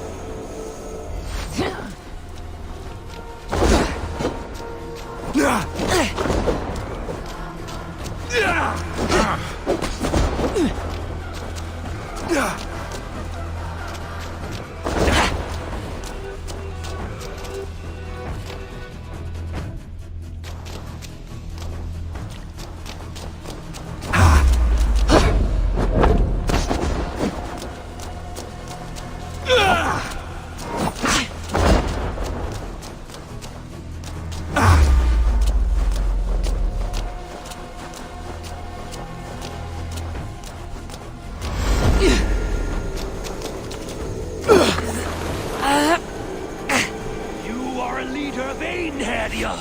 You are a leader, Vainheadia.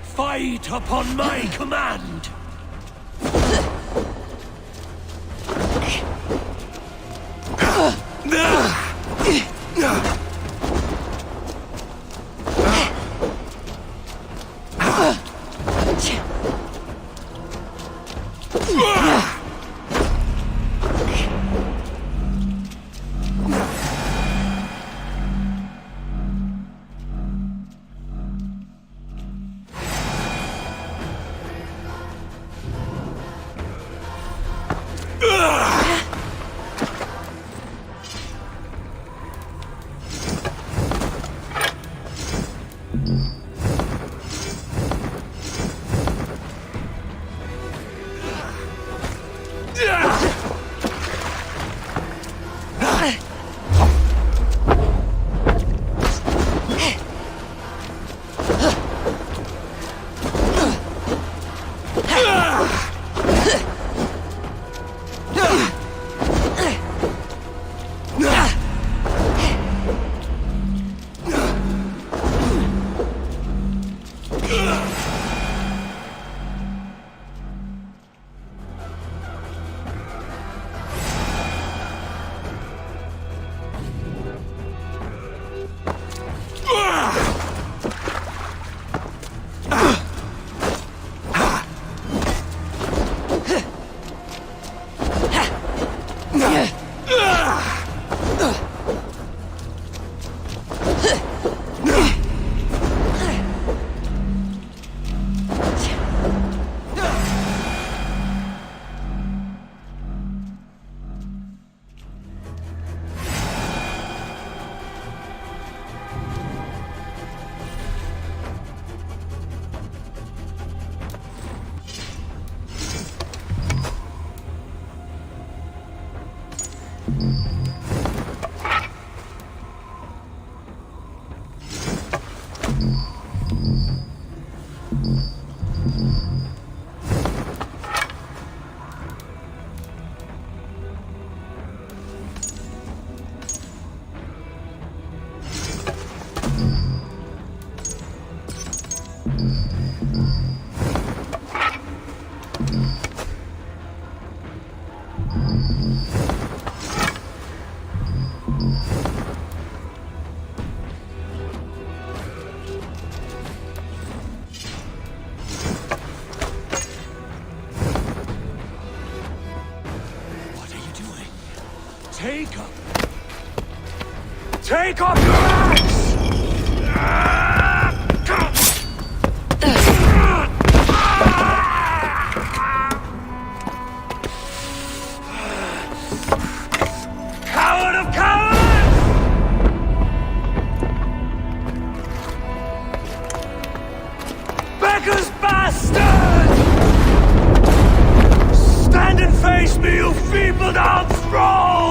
Fight upon my command. Take off your axe! Coward of cowards! Becker's bastard! Stand and face me, you feeble-down thrall!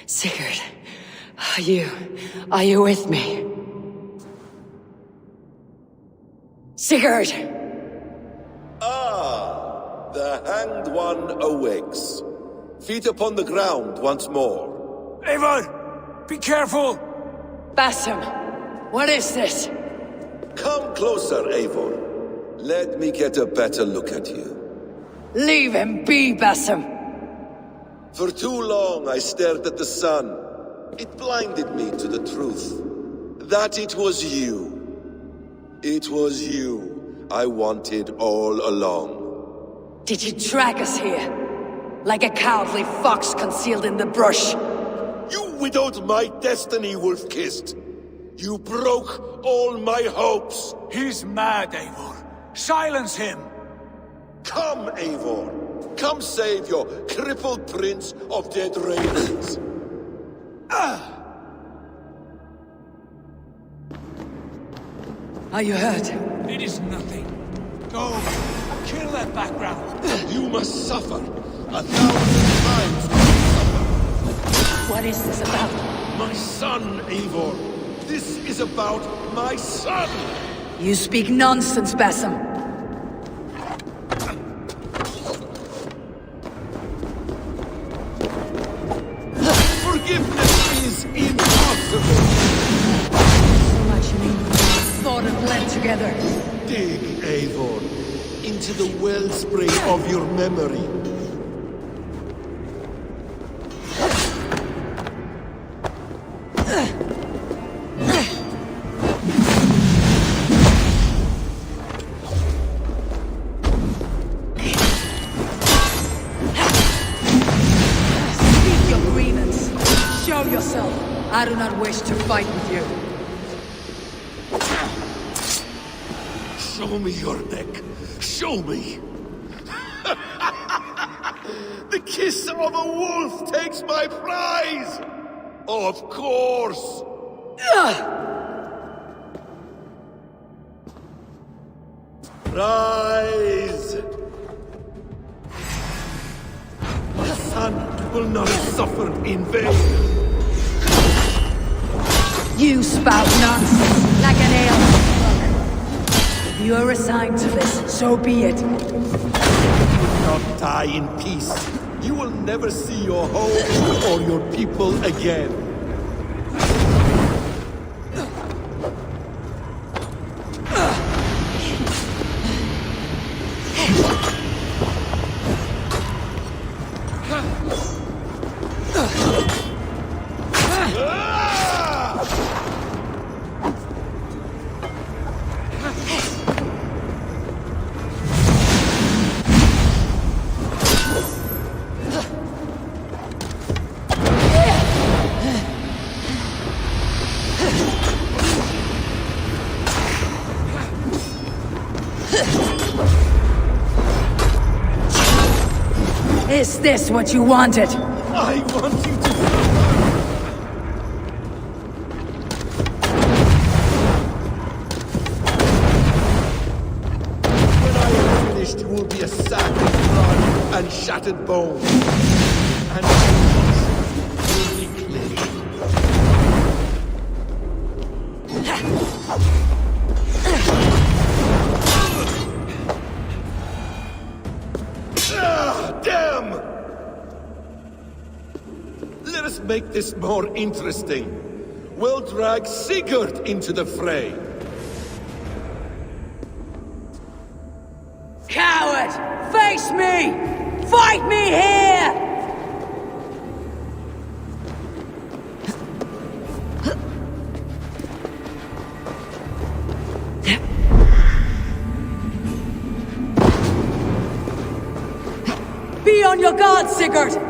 Sigurd, are you with me? Sigurd! Ah, the hanged one awakes. Feet upon the ground once more. Eivor! Be careful! Basim, what is this? Come closer, Eivor. Let me get a better look at you. Leave him be, Basim! For too long I stared at the sun. It blinded me to the truth. That it was you. It was you I wanted all along. Did you drag us here? Like a cowardly fox concealed in the brush? You widowed my destiny, wolf-kissed. You broke all my hopes. He's mad, Eivor. Silence him! Come, Eivor. Come save your crippled prince of dead ravens. Are you hurt? It is nothing. Go. Kill that background. You must suffer. 1,000 times suffer. What is this about? My son, Eivor. This is about my son. You speak nonsense, Basim. Forgiveness is impossible. So much in England thought and bled together. Dig, Eivor, into the wellspring of your memory. Speak your grievance. Show yourself. I do not wish to fight with you. Show me your neck. Show me. The kiss of a wolf takes my prize. Of course. Rise. My son will not suffer in vain. You spout nonsense like an ale. You are assigned to this, so be it. You will not die in peace. You will never see your home or your people again. Is this what you wanted? I want you to When I am finished, you will be a sack of blood and shattered bones. And your conscience will be clear. Damn! Let us make this more interesting. We'll drag Sigurd into the fray. Coward! Face me! Fight me here! Be on your guard, Sigurd!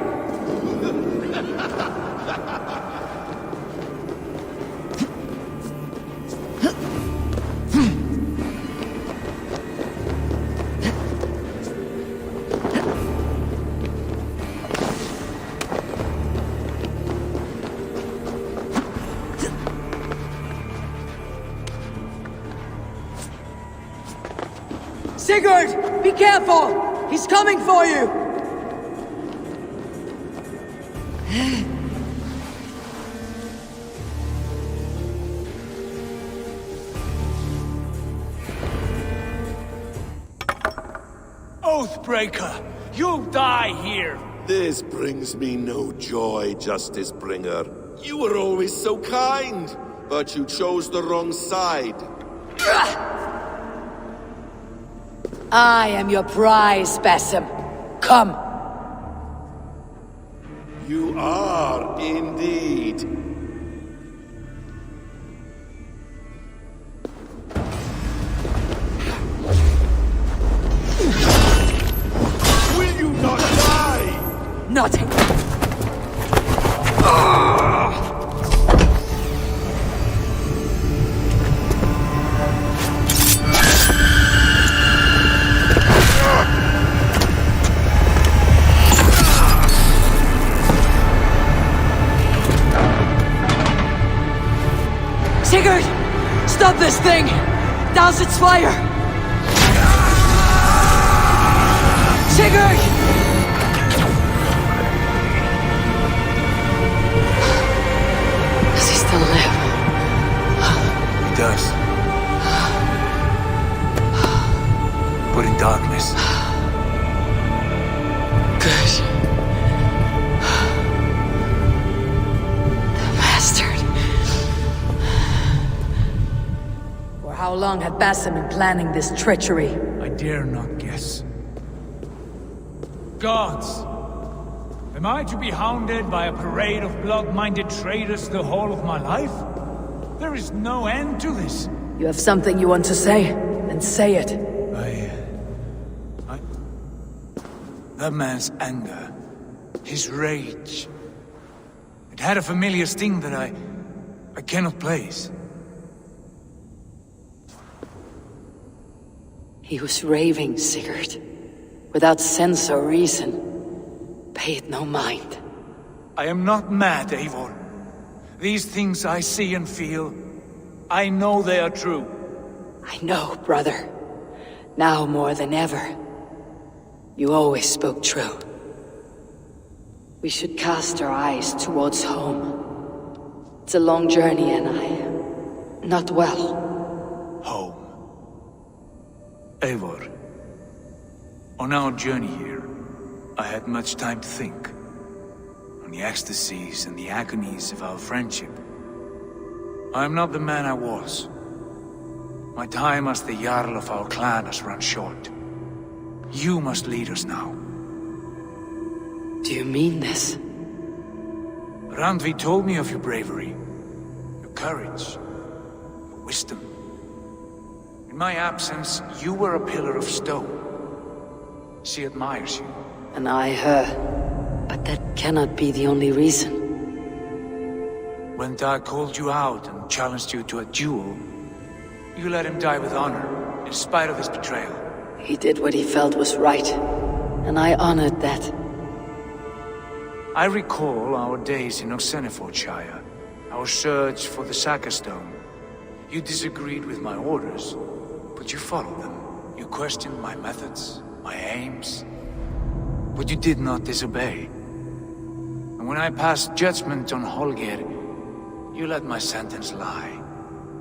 Sigurd! Be careful! He's coming for you! Oathbreaker! You'll die here! This brings me no joy, Justice Bringer. You were always so kind, but you chose the wrong side. I am your prize, Basim. Come. You are, indeed. Will you not die? Nothing. Sigurd! Stop this thing! Douse its fire! Sigurd! Does he still live? He does. But in darkness. Good. The bastard. For how long had Basim been planning this treachery? I dare not guess. Gods! Am I to be hounded by a parade of blood-minded traitors the whole of my life? There is no end to this. You have something you want to say? Then say it. That man's anger, his rage, it had a familiar sting that I cannot place. He was raving, Sigurd. Without sense or reason. Pay it no mind. I am not mad, Eivor. These things I see and feel, I know they are true. I know, brother. Now more than ever. You always spoke true. We should cast our eyes towards home. It's a long journey and I am not well. Home. Eivor. On our journey here, I had much time to think. On the ecstasies and the agonies of our friendship. I am not the man I was. My time as the Jarl of our clan has run short. You must lead us now. Do you mean this? Randvi told me of your bravery, your courage, your wisdom. In my absence, you were a pillar of stone. She admires you. And I her. But that cannot be the only reason. When Dag called you out and challenged you to a duel, you let him die with honor, in spite of his betrayal. He did what he felt was right, and I honored that. I recall our days in Oxenfordshire, our search for the Saka Stone. You disagreed with my orders, but you followed them. You questioned my methods, my aims, but you did not disobey. And when I passed judgment on Holger, you let my sentence lie,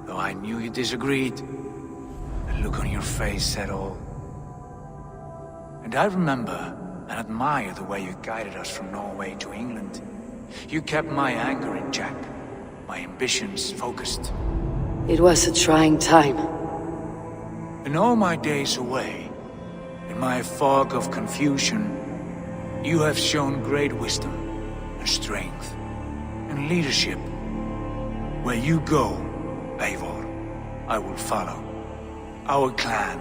though I knew you disagreed. The look on your face said all. And I remember and admire the way you guided us from Norway to England. You kept my anger in check, my ambitions focused. It was a trying time. In all my days away, in my fog of confusion, you have shown great wisdom and strength and leadership. Where you go, Eivor, I will follow. Our clan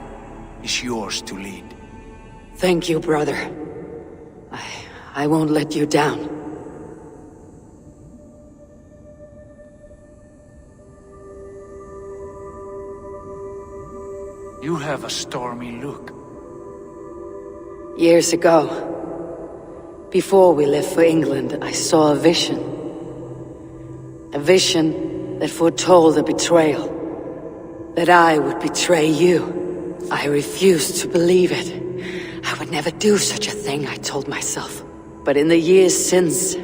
is yours to lead. Thank you, brother. I won't let you down. You have a stormy look. Years ago, before we left for England, I saw a vision. A vision that foretold a betrayal. That I would betray you. I refused to believe it. I would never do such a thing, I told myself. But in the years since,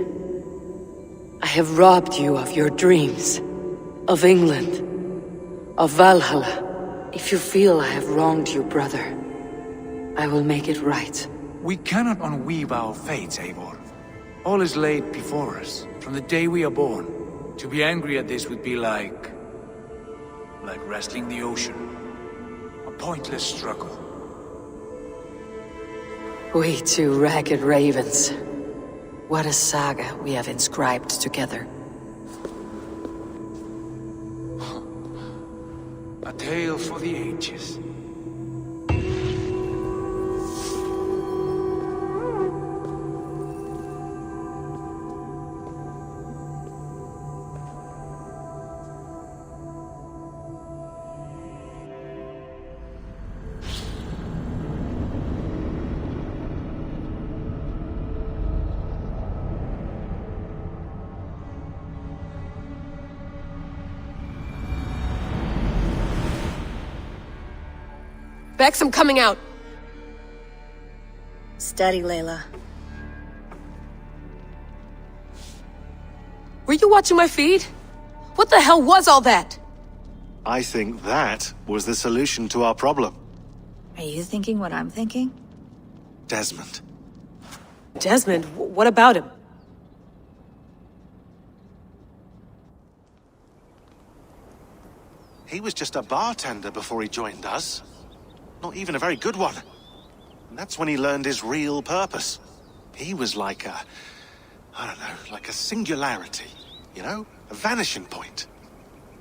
I have robbed you of your dreams. Of England. Of Valhalla. If you feel I have wronged you, brother, I will make it right. We cannot unweave our fates, Eivor. All is laid before us, from the day we are born. To be angry at this would be like wrestling the ocean. A pointless struggle. We two ragged ravens. What a saga we have inscribed together. A tale for the ages. Bex, I'm coming out. Steady, Layla. Were you watching my feed? What the hell was all that? I think that was the solution to our problem. Are you thinking what I'm thinking? Desmond. Desmond? What about him? He was just a bartender before he joined us. Not even a very good one. And that's when he learned his real purpose. He was like a... I don't know, like a singularity. You know? A vanishing point.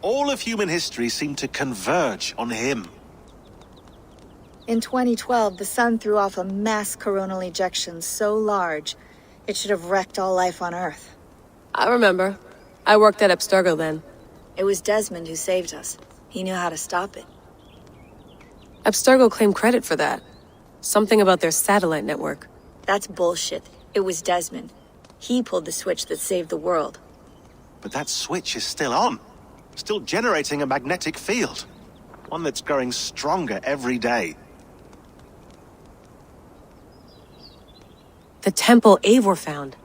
All of human history seemed to converge on him. In 2012, the sun threw off a mass coronal ejection so large, it should have wrecked all life on Earth. I remember. I worked at Abstergo then. It was Desmond who saved us. He knew how to stop it. Abstergo claimed credit for that. Something about their satellite network. That's bullshit. It was Desmond. He pulled the switch that saved the world. But that switch is still on. Still generating a magnetic field. One that's growing stronger every day. The temple Eivor found.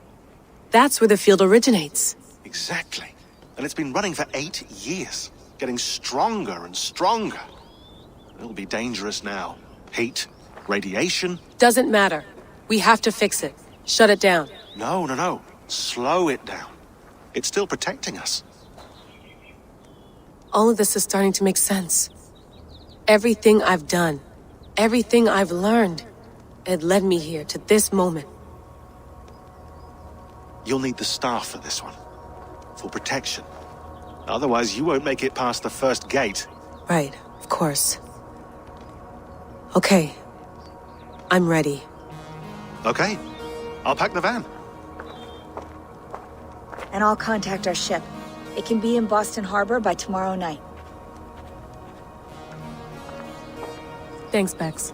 That's where the field originates. Exactly. And it's been running for 8 years. Getting stronger and stronger. It'll be dangerous now. Heat, radiation. Doesn't matter. We have to fix it. Shut it down. No. Slow it down. It's still protecting us. All of this is starting to make sense. Everything I've done, everything I've learned, it led me here to this moment. You'll need the staff for this one. For protection. Otherwise, you won't make it past the first gate. Right, of course. Okay. I'm ready. Okay. I'll pack the van. And I'll contact our ship. It can be in Boston Harbor by tomorrow night. Thanks, Bex.